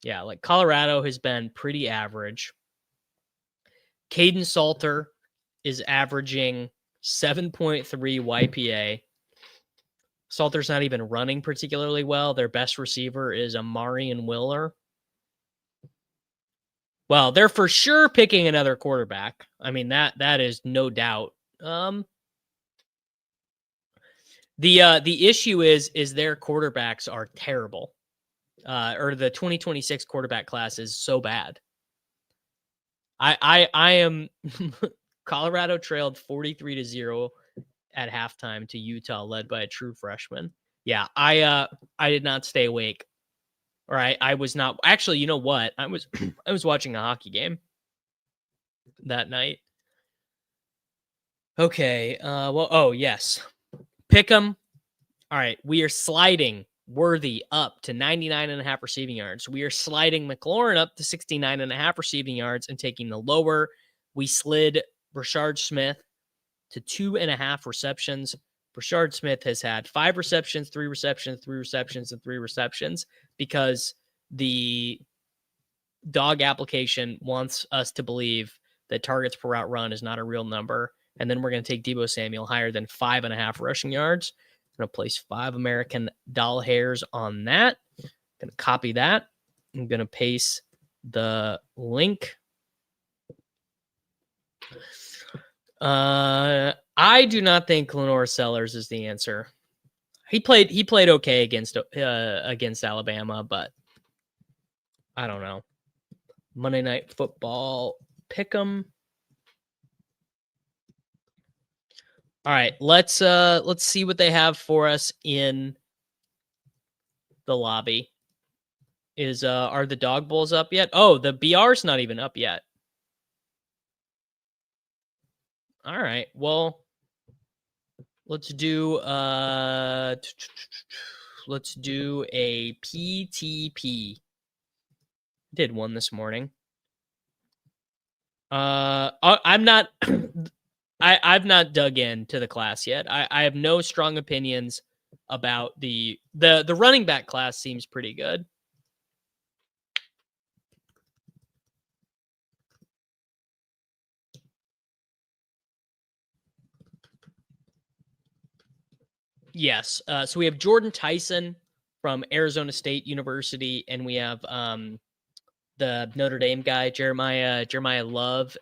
Yeah, like Colorado has been pretty average. Caden Salter is averaging 7.3 YPA. Salter's not even running particularly well. Their best receiver is Amarian Willer. Well, they're for sure picking another quarterback. I mean, that is no doubt. The issue is their quarterbacks are terrible. Or the 2026 quarterback class is so bad. I am Colorado trailed 43-0 at halftime to Utah, led by a true freshman. Yeah, I did not stay awake. Or I was not actually, you know what? I was watching a hockey game that night. Okay. Oh yes. Pick 'em. All right. We are sliding Worthy up to 99.5 receiving yards. We are sliding McLaurin up to 69.5 receiving yards and taking the lower. We slid Rashard Smith to 2.5 receptions. Rashard Smith has had 5 receptions, 3 receptions, 3 receptions, and 3 receptions because the dog application wants us to believe that targets per route run is not a real number. And then we're going to take Deebo Samuel higher than 5.5 rushing yards. I'm going to place 5 American doll hairs on that. I'm going to copy that. I'm going to paste the link. I do not think Lenore Sellers is the answer. He played okay against Alabama, but I don't know. Monday Night Football pick 'em. All right, let's see what they have for us in the lobby. Are the dog bowls up yet? Oh, the BR's not even up yet. All right. Well, let's do a PTP. Did one this morning. I'm not I've not dug into the class yet. I have no strong opinions about the running back class. Seems pretty good. Yes. So we have Jordan Tyson from Arizona State University, and we have the Notre Dame guy, Jeremiah Love,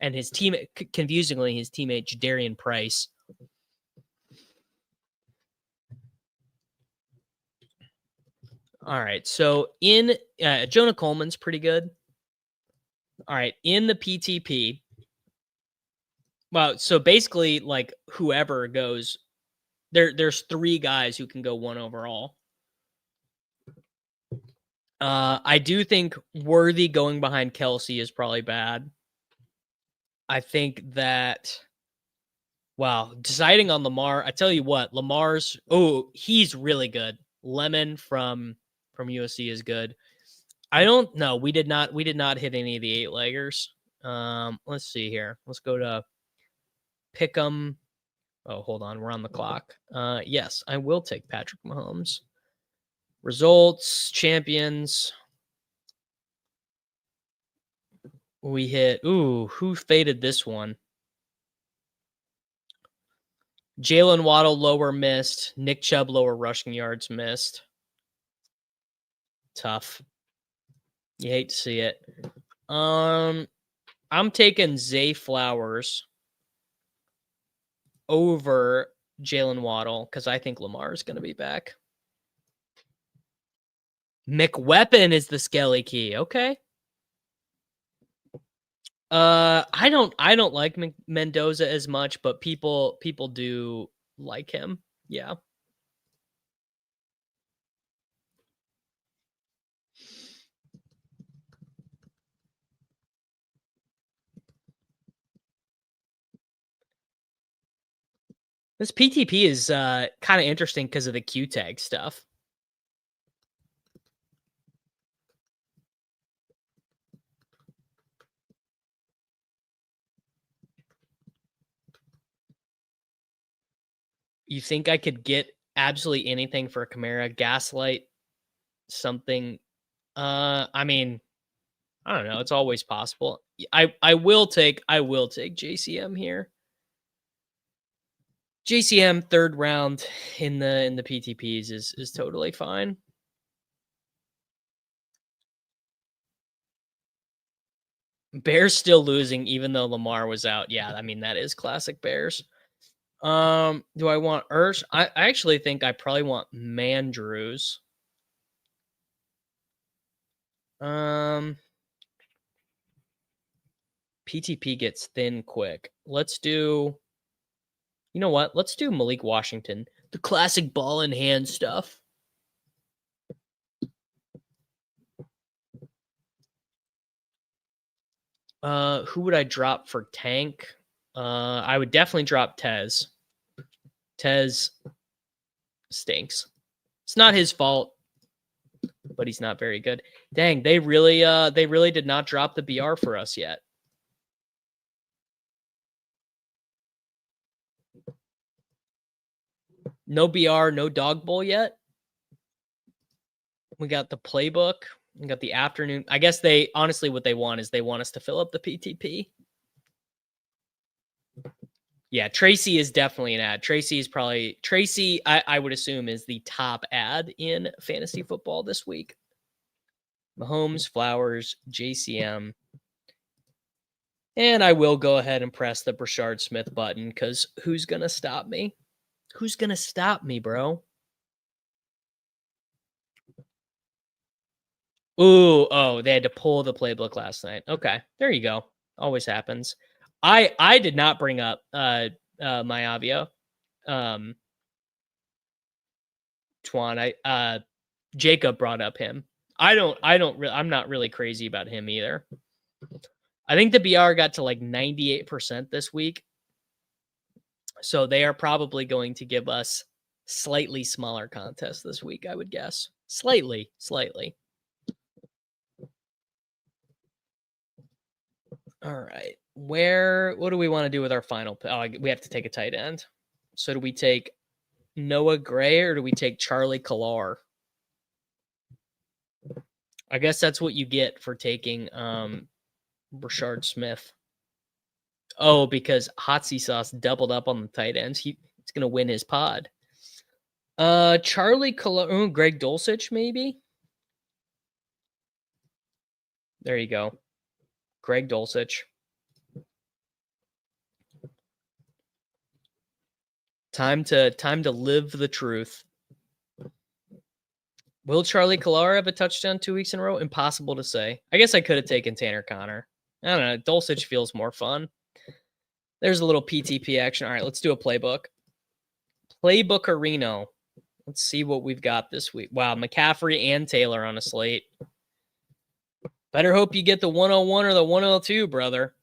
and his team, confusingly, his teammate Jadarian Price. All right. So in Jonah Coleman's pretty good. All right. In the PTP. Well, so basically, like whoever goes, there's 3 guys who can go 1 overall. I do think Worthy going behind Kelsey is probably bad. I think that, wow, deciding on Lamar, I tell you what, he's really good. Lemon from USC is good. I don't know. We did not hit any of the 8-leggers. Let's see here. Let's go to pick 'em. Oh, hold on. We're on the clock. Yes, I will take Patrick Mahomes. Results, champions. We hit, who faded this one? Jalen Waddle, lower missed. Nick Chubb, lower rushing yards missed. Tough. You hate to see it. I'm taking Zay Flowers over Jalen Waddle because I think Lamar is going to be back. McWeapon is the skelly key. Okay. I don't like Mendoza as much, but people do like him. Yeah. This PTP is kind of interesting because of the Q tag stuff. You think I could get absolutely anything for a Kamara? Gaslight, something. I mean, I don't know. It's always possible. I will take JCM here. JCM third round in the PTPs is totally fine. Bears still losing even though Lamar was out. Yeah, I mean that is classic Bears. Do I want Ursh? I actually think I probably want Mandrews. PTP gets thin quick. Let's do, you know what? Let's do Malik Washington. The classic ball in hand stuff. Who would I drop for Tank? I would definitely drop Tez. Tez stinks. It's not his fault, but he's not very good. Dang, they really did not drop the BR for us yet. No BR, no dog bowl yet. We got the playbook. We got the afternoon. I guess they honestly what they want is they want us to fill up the PTP. Yeah, Tracy is definitely an ad. Tracy is probably I would assume is the top ad in fantasy football this week. Mahomes, Flowers, JCM. And I will go ahead and press the Brashard Smith button because who's gonna stop me? Who's gonna stop me, bro? Ooh, oh, they had to pull the playbook last night. Okay, there you go. Always happens. I did not bring up Maivia. Twan, Jacob brought up him. I'm not really crazy about him either. I think the BR got to like 98% this week. So they are probably going to give us slightly smaller contests this week, I would guess. Slightly. All right. What do we want to do with our final? Oh, we have to take a tight end. So do we take Noah Gray or do we take Charlie Collar? I guess that's what you get for taking Brashard Smith. Oh, because Hotsy Sauce doubled up on the tight ends. He's going to win his pod. Charlie Collar, Greg Dulcich, maybe? There you go. Greg Dulcich. Time to live the truth. Will Charlie Collar have a touchdown 2 weeks in a row? Impossible to say. I guess I could have taken Tanner Connor. I don't know. Dulcich feels more fun. There's a little PTP action. All right, let's do a playbook. Playbook Reno. Let's see what we've got this week. Wow, McCaffrey and Taylor on a slate. Better hope you get the 101 or the 102, brother.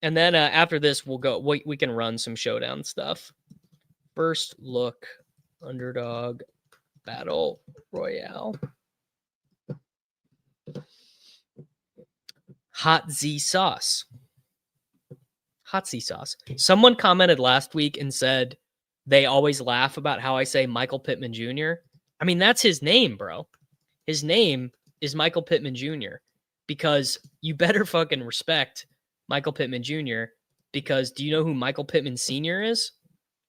And then after this, we'll go. We can run some showdown stuff. First look, Underdog, Battle Royale. Hot Z sauce. Hotsy sauce. Someone commented last week and said they always laugh about how I say Michael Pittman Jr. I mean, that's his name, bro. His name is Michael Pittman Jr. because you better fucking respect Michael Pittman Jr. because do you know who Michael Pittman Sr. is?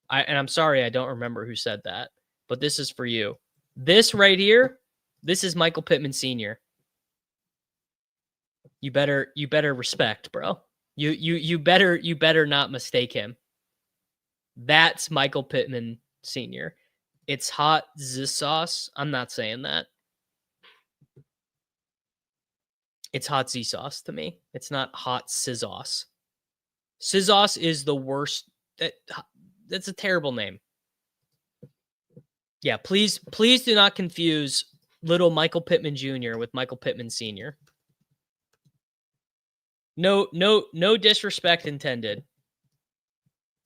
And I'm sorry, I don't remember who said that, but this is for you. This right here, this is Michael Pittman Sr. You better respect, bro. You better not mistake him. That's Michael Pittman Sr. It's hot Z-sauce. I'm not saying that. It's hot Z-sauce to me. It's not hot Sizzauce. Sizzauce is the worst. That's a terrible name. Yeah, please do not confuse little Michael Pittman Jr. with Michael Pittman Sr. No disrespect intended.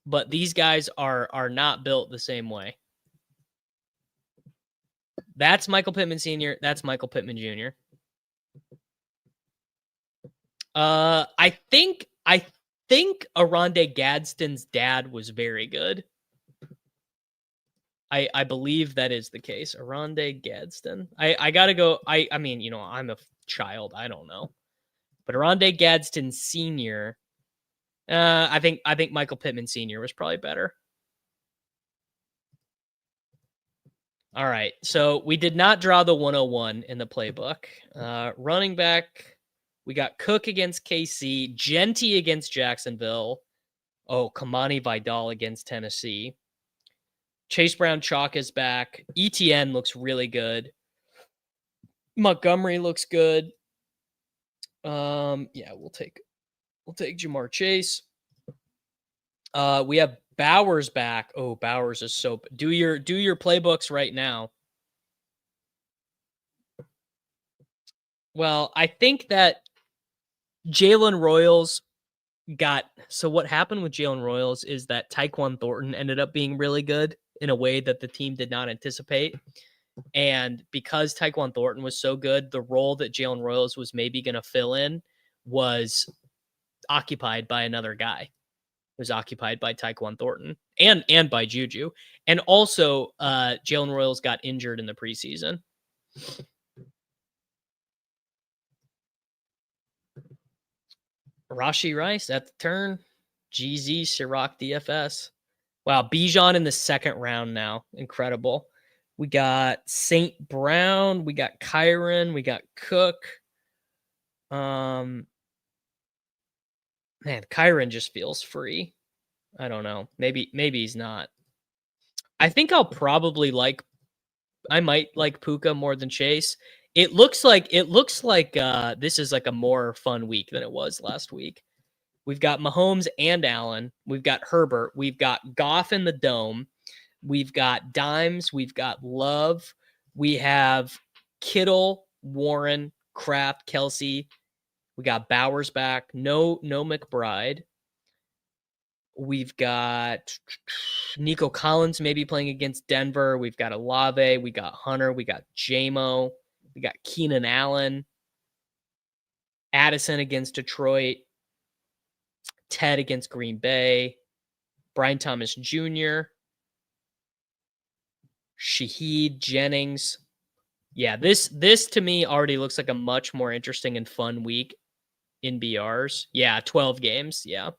But these guys are not built the same way. That's Michael Pittman Sr. That's Michael Pittman Jr. I think Aronde Gadsden's dad was very good. I believe that is the case. Aronde Gadsden. I gotta go. I mean, you know, I'm a child. I don't know. But Aronde Gadsden Sr. I think Michael Pittman Sr. was probably better. All right. So we did not draw the 101 in the playbook. Running back, we got Cook against KC, Genty against Jacksonville. Oh, Kamani Vidal against Tennessee. Chase Brown Chalk is back. ETN looks really good. Montgomery looks good. Yeah, we'll take Jamar Chase. We have Bowers back. Oh, Bowers is so. Do your playbooks right now. Well, I think that Jalen Royals got. So what happened with Jalen Royals is that Tyquan Thornton ended up being really good in a way that the team did not anticipate. And because Tyquan Thornton was so good, the role that Jalen Royals was maybe going to fill in was occupied by another guy. It was occupied by Tyquan Thornton and by Juju. And also, Jalen Royals got injured in the preseason. Rashi Rice at the turn. GZ Ciroc DFS. Wow, Bijan in the second round now. Incredible. We got St. Brown. We got Kyron. We got Cook. Man, Kyron just feels free. I don't know. Maybe he's not. I think I might like Puka more than Chase. It looks like this is like a more fun week than it was last week. We've got Mahomes and Allen. We've got Herbert. We've got Goff in the dome. We've got Dimes. We've got Love. We have Kittle, Warren, Kraft, Kelsey. We got Bowers back. No McBride. We've got Nico Collins maybe playing against Denver. We've got Olave. We got Hunter. We got J-Mo. We got Keenan Allen. Addison against Detroit. Ted against Green Bay. Brian Thomas Jr. Shaheed Jennings. Yeah, this to me already looks like a much more interesting and fun week in BRs. Yeah, 12 games. Yeah.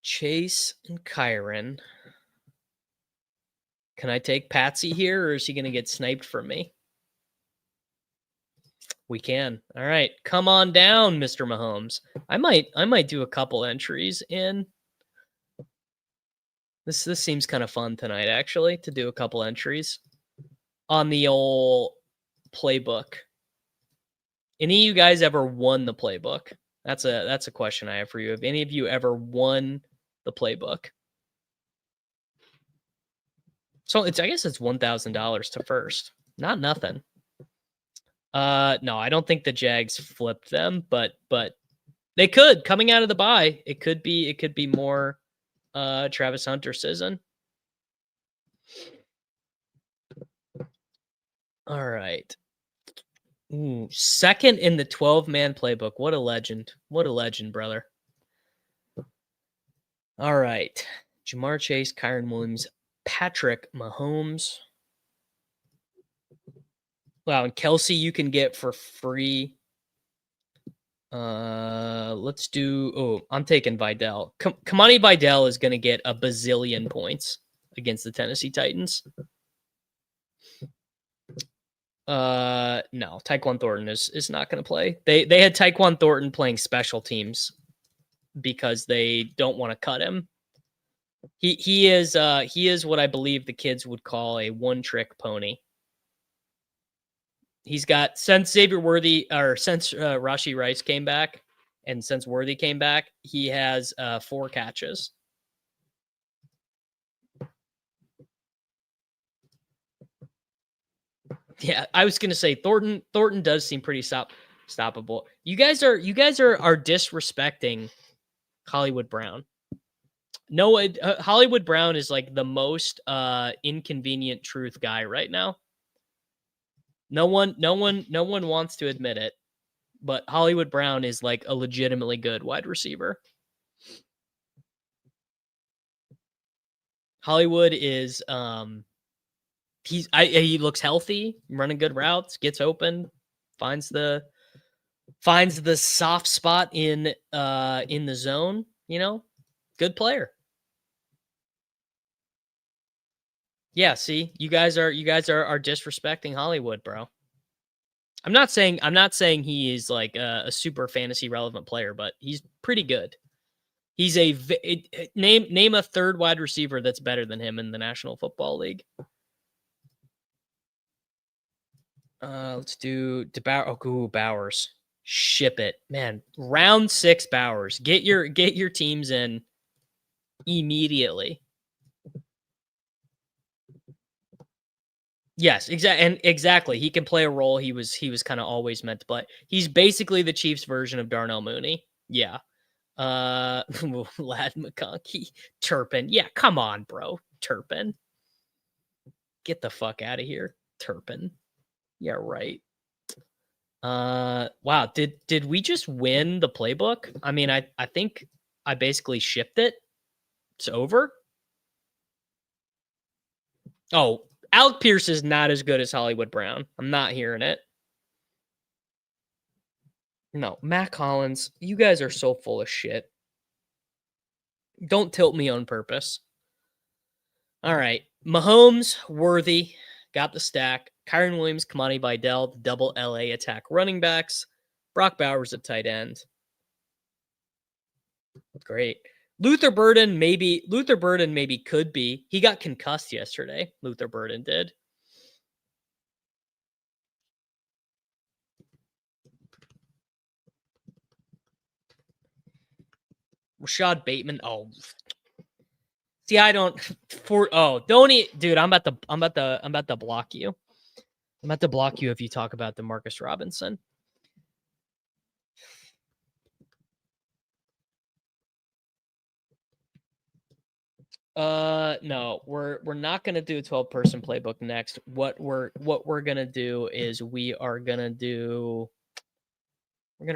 Chase and Kyron. Can I take Patsy here, or is he going to get sniped from me? We can. All right. Come on down, Mr. Mahomes. I might do a couple entries in. This seems kind of fun tonight, actually, to do a couple entries on the old playbook. Any of you guys ever won the playbook? That's a question I have for you. Have any of you ever won the playbook? So I guess it's $1,000 to first. Not nothing. No, I don't think the Jags flipped them, but they could coming out of the bye. It could be more Travis Hunter season. All right. Ooh, second in the 12-man playbook. What a legend. What a legend, brother. All right. Jamar Chase, Kyron Williams, Patrick Mahomes. Wow, and Kelsey you can get for free. Let's do. Oh, I'm taking Vidal. Kamani Vidal is going to get a bazillion points against the Tennessee Titans. No, Tyquan Thornton is not going to play. They had Tyquan Thornton playing special teams because they don't want to cut him. He is what I believe the kids would call a one-trick pony. He's got since Rashee Rice came back and since Worthy came back, he has 4 catches. Yeah, I was gonna say Thornton does seem pretty stoppable. You guys are disrespecting Hollywood Brown. No, Hollywood Brown is like the most inconvenient truth guy right now. No one wants to admit it, but Hollywood Brown is like a legitimately good wide receiver. Hollywood is he looks healthy, running good routes, gets open, finds the soft spot in the zone, good player. Yeah, see, you guys are disrespecting Hollywood, bro. I'm not saying he is like a super fantasy relevant player, but he's pretty good. He's name a third wide receiver that's better than him in the National Football League. Let's do Bowers. Ship it, man. Round 6 Bowers. Get your teams in immediately. Yes, exactly. He can play a role he was kind of always meant to play. He's basically the Chiefs version of Darnell Mooney. Yeah. Lad McConkey. Turpin. Yeah, come on, bro. Turpin. Get the fuck out of here. Turpin. Yeah, right. Wow. Did we just win the playbook? I mean, I think I basically shipped it. It's over. Oh, Alec Pierce is not as good as Hollywood Brown. I'm not hearing it. No, Matt Collins, you guys are so full of shit. Don't tilt me on purpose. All right. Mahomes, Worthy, got the stack. Kyren Williams, Kamani Vidal, the double LA attack running backs. Brock Bowers at tight end. Great. Luther Burden maybe could be. He got concussed yesterday. Luther Burden did. Rashad Bateman. Oh, see, I don't. Don't eat, dude. I'm about to block you. I'm about to block you if you talk about Demarcus Robinson. No, we're not gonna do a 12-person playbook next. What we're gonna do is we're gonna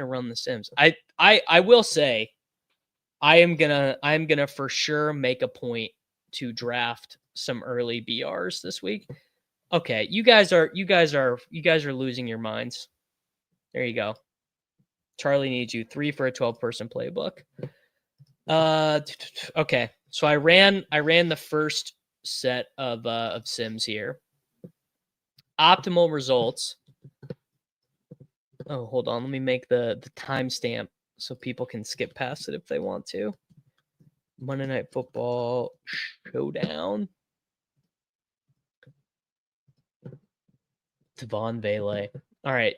run the Sims. I will say, I'm gonna for sure make a point to draft some early BRs this week. Okay, you guys are losing your minds. There you go. Charlie needs you 3 for a 12-person playbook. Okay. So I ran the first set of Sims here. Optimal results. Oh, hold on. Let me make the timestamp so people can skip past it if they want to. Monday Night Football Showdown. Devon Vele. All right.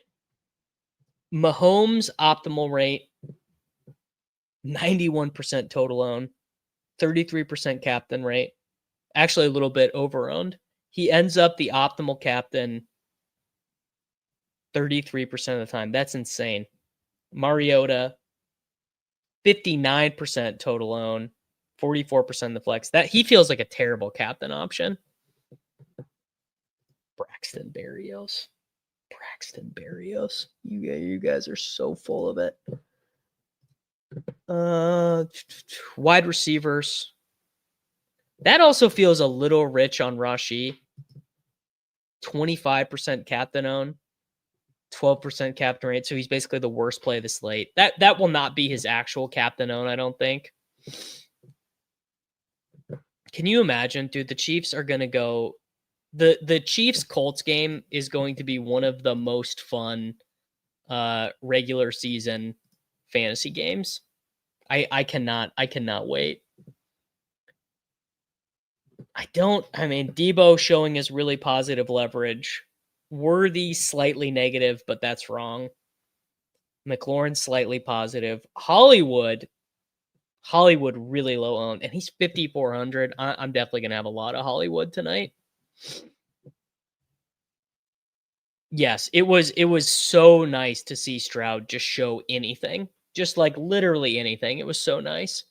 Mahomes optimal rate 91% total own, 33% captain rate. Actually, a little bit over owned. He ends up the optimal captain 33% of the time. That's insane. Mariota, 59% total own, 44% the flex. That he feels like a terrible captain option. Braxton Berrios. You guys are so full of it. Wide receivers. That also feels a little rich on Rashee. 25% captain own, 12% captain rate. So he's basically the worst play of the slate. That will not be his actual captain own, I don't think. Can you imagine, dude? The Chiefs are going to go. The Chiefs Colts game is going to be one of the most fun regular season fantasy games. I cannot wait. I mean, Debo showing his really positive leverage. Worthy slightly negative, but that's wrong. McLaurin slightly positive. Hollywood really low owned, and he's 5,400. I'm definitely gonna have a lot of Hollywood tonight. Yes, it was so nice to see Stroud just show anything, just like literally anything. It was so nice.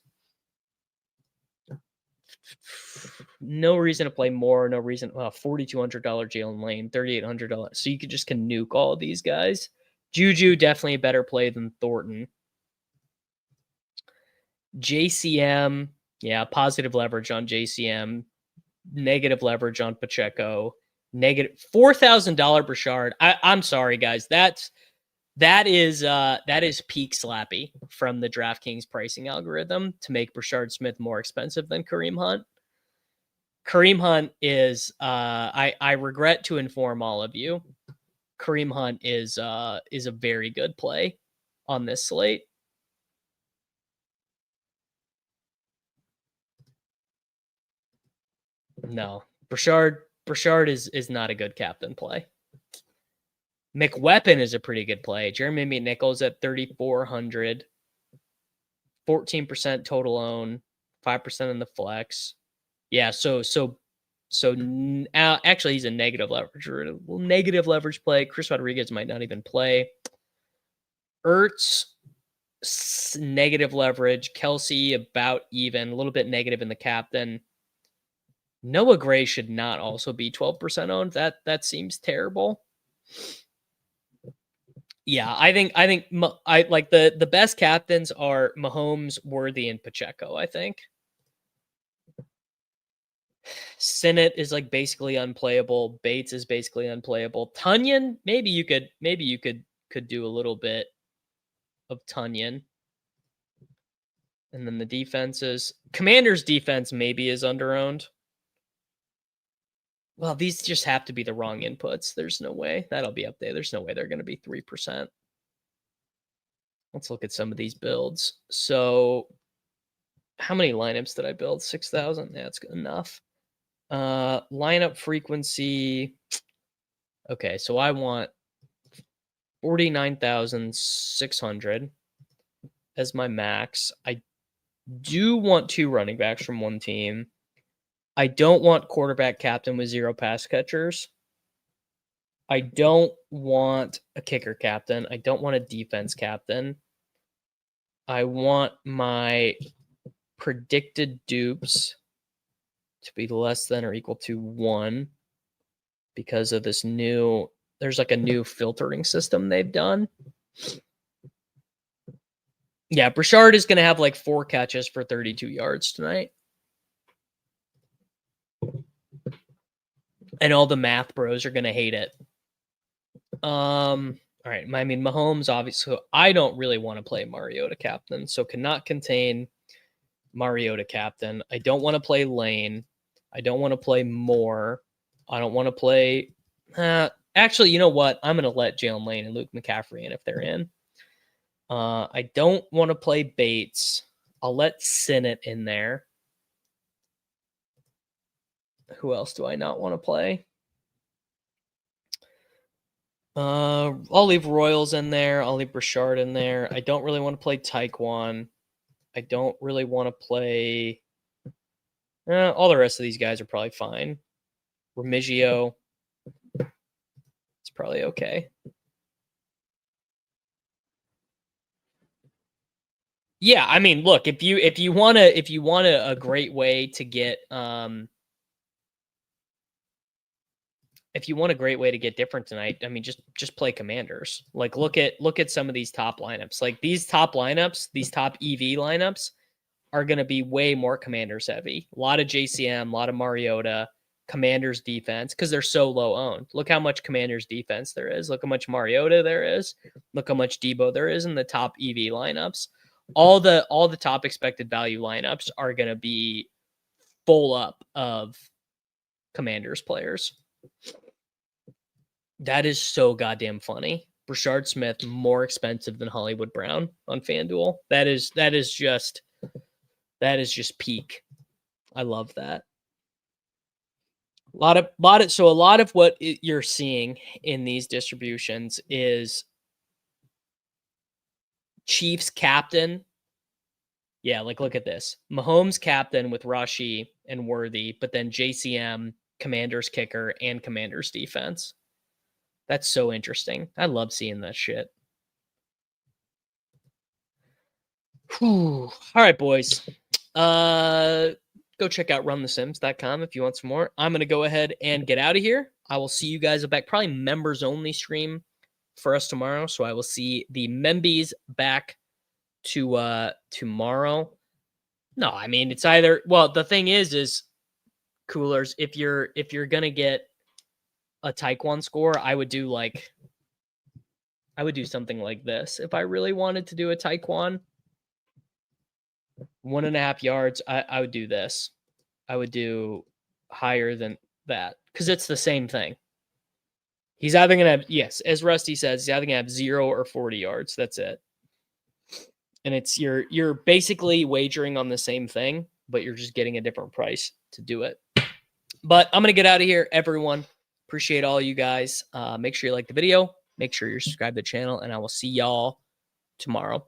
No reason to play more. No reason. $4,200 Jalen Lane, $3,800. So you can nuke all of these guys. Juju definitely a better play than Thornton. JCM, yeah, positive leverage on JCM, negative leverage on Pacheco, negative $4,000 Brashard. I'm sorry, guys. That is peak slappy from the DraftKings pricing algorithm to make Brashard Smith more expensive than Kareem Hunt. Kareem Hunt is I regret to inform all of you, Kareem Hunt is a very good play on this slate. No, Brashard is not a good captain play. McWeapon is a pretty good play. Jeremy McNichols at 3,400, 14% total own, 5% in the flex. Yeah, so actually he's a negative leverage play. Chris Rodriguez might not even play. Ertz, negative leverage. Kelsey about even, a little bit negative in the captain. Noah Gray should not also be 12% owned. That seems terrible. Yeah, I think I like the best captains are Mahomes, Worthy, and Pacheco, I think. Sinnott is like basically unplayable. Bates is basically unplayable. Tunyon, maybe you could do a little bit of Tunyon. And then the defenses. Commanders defense maybe is underowned. Well, these just have to be the wrong inputs. There's no way. That'll be up there. There's no way they're going to be 3%. Let's look at some of these builds. So how many lineups did I build? 6,000? That's good enough. Lineup frequency. Okay, so I want 49,600 as my max. I do want 2 running backs from one team. I don't want quarterback captain with 0 pass catchers. I don't want a kicker captain. I don't want a defense captain. I want my predicted dupes to be less than or equal to 1 because of this new, there's like a new filtering system they've done. Yeah, Brashard is going to have like 4 catches for 32 yards tonight. And all the math bros are going to hate it. All right. I mean, Mahomes, obviously, I don't really want to play Mariota captain, so cannot contain Mariota captain. I don't want to play Lane. I don't want to play Moore. I don't want to play. Actually, you know what? I'm going to let Jalen Lane and Luke McCaffrey in if they're in. I don't want to play Bates. I'll let Sinnott in there. Who else do I not want to play? I'll leave Royals in there. I'll leave Brashard in there. I don't really want to play Taekwon. I don't really want to play. All the rest of these guys are probably fine. Remigio, it's probably okay. Yeah, I mean, look, if you want a great way to get if you want a great way to get different tonight, I mean, just play Commanders. Like look at some of these top lineups. Like these top lineups, these top EV lineups are going to be way more Commanders heavy. A lot of JCM, a lot of Mariota, Commanders defense because they're so low owned. Look how much Commanders defense there is. Look how much Mariota there is. Look how much Debo there is in the top EV lineups. All the top expected value lineups are going to be full up of Commanders players. That is so goddamn funny. Brashard Smith more expensive than Hollywood Brown on FanDuel. That is just peak. I love that. A lot of what you're seeing in these distributions is Chiefs captain. Yeah, like look at this. Mahomes captain with Rashi and Worthy, but then JCM, Commanders kicker, and Commanders defense. That's so interesting. I love seeing that shit. Whew. All right, boys. Go check out runthesims.com if you want some more. I'm going to go ahead and get out of here. I will see you guys back. Probably members only stream for us tomorrow. So I will see the Membies back to tomorrow. No, I mean, it's either, well, the thing is coolers. If you're going to get a Taekwon score, I would do something like this. If I really wanted to do a Taekwon, 1.5 yards, I would do this. I would do higher than that because it's the same thing. He's either going to have, yes, as Rusty says, he's either going to have 0 or 40 yards. That's it. And it's you're basically wagering on the same thing, but you're just getting a different price to do it. But I'm going to get out of here, everyone. Appreciate all you guys. Make sure you like the video. Make sure you're subscribed to the channel, and I will see y'all tomorrow.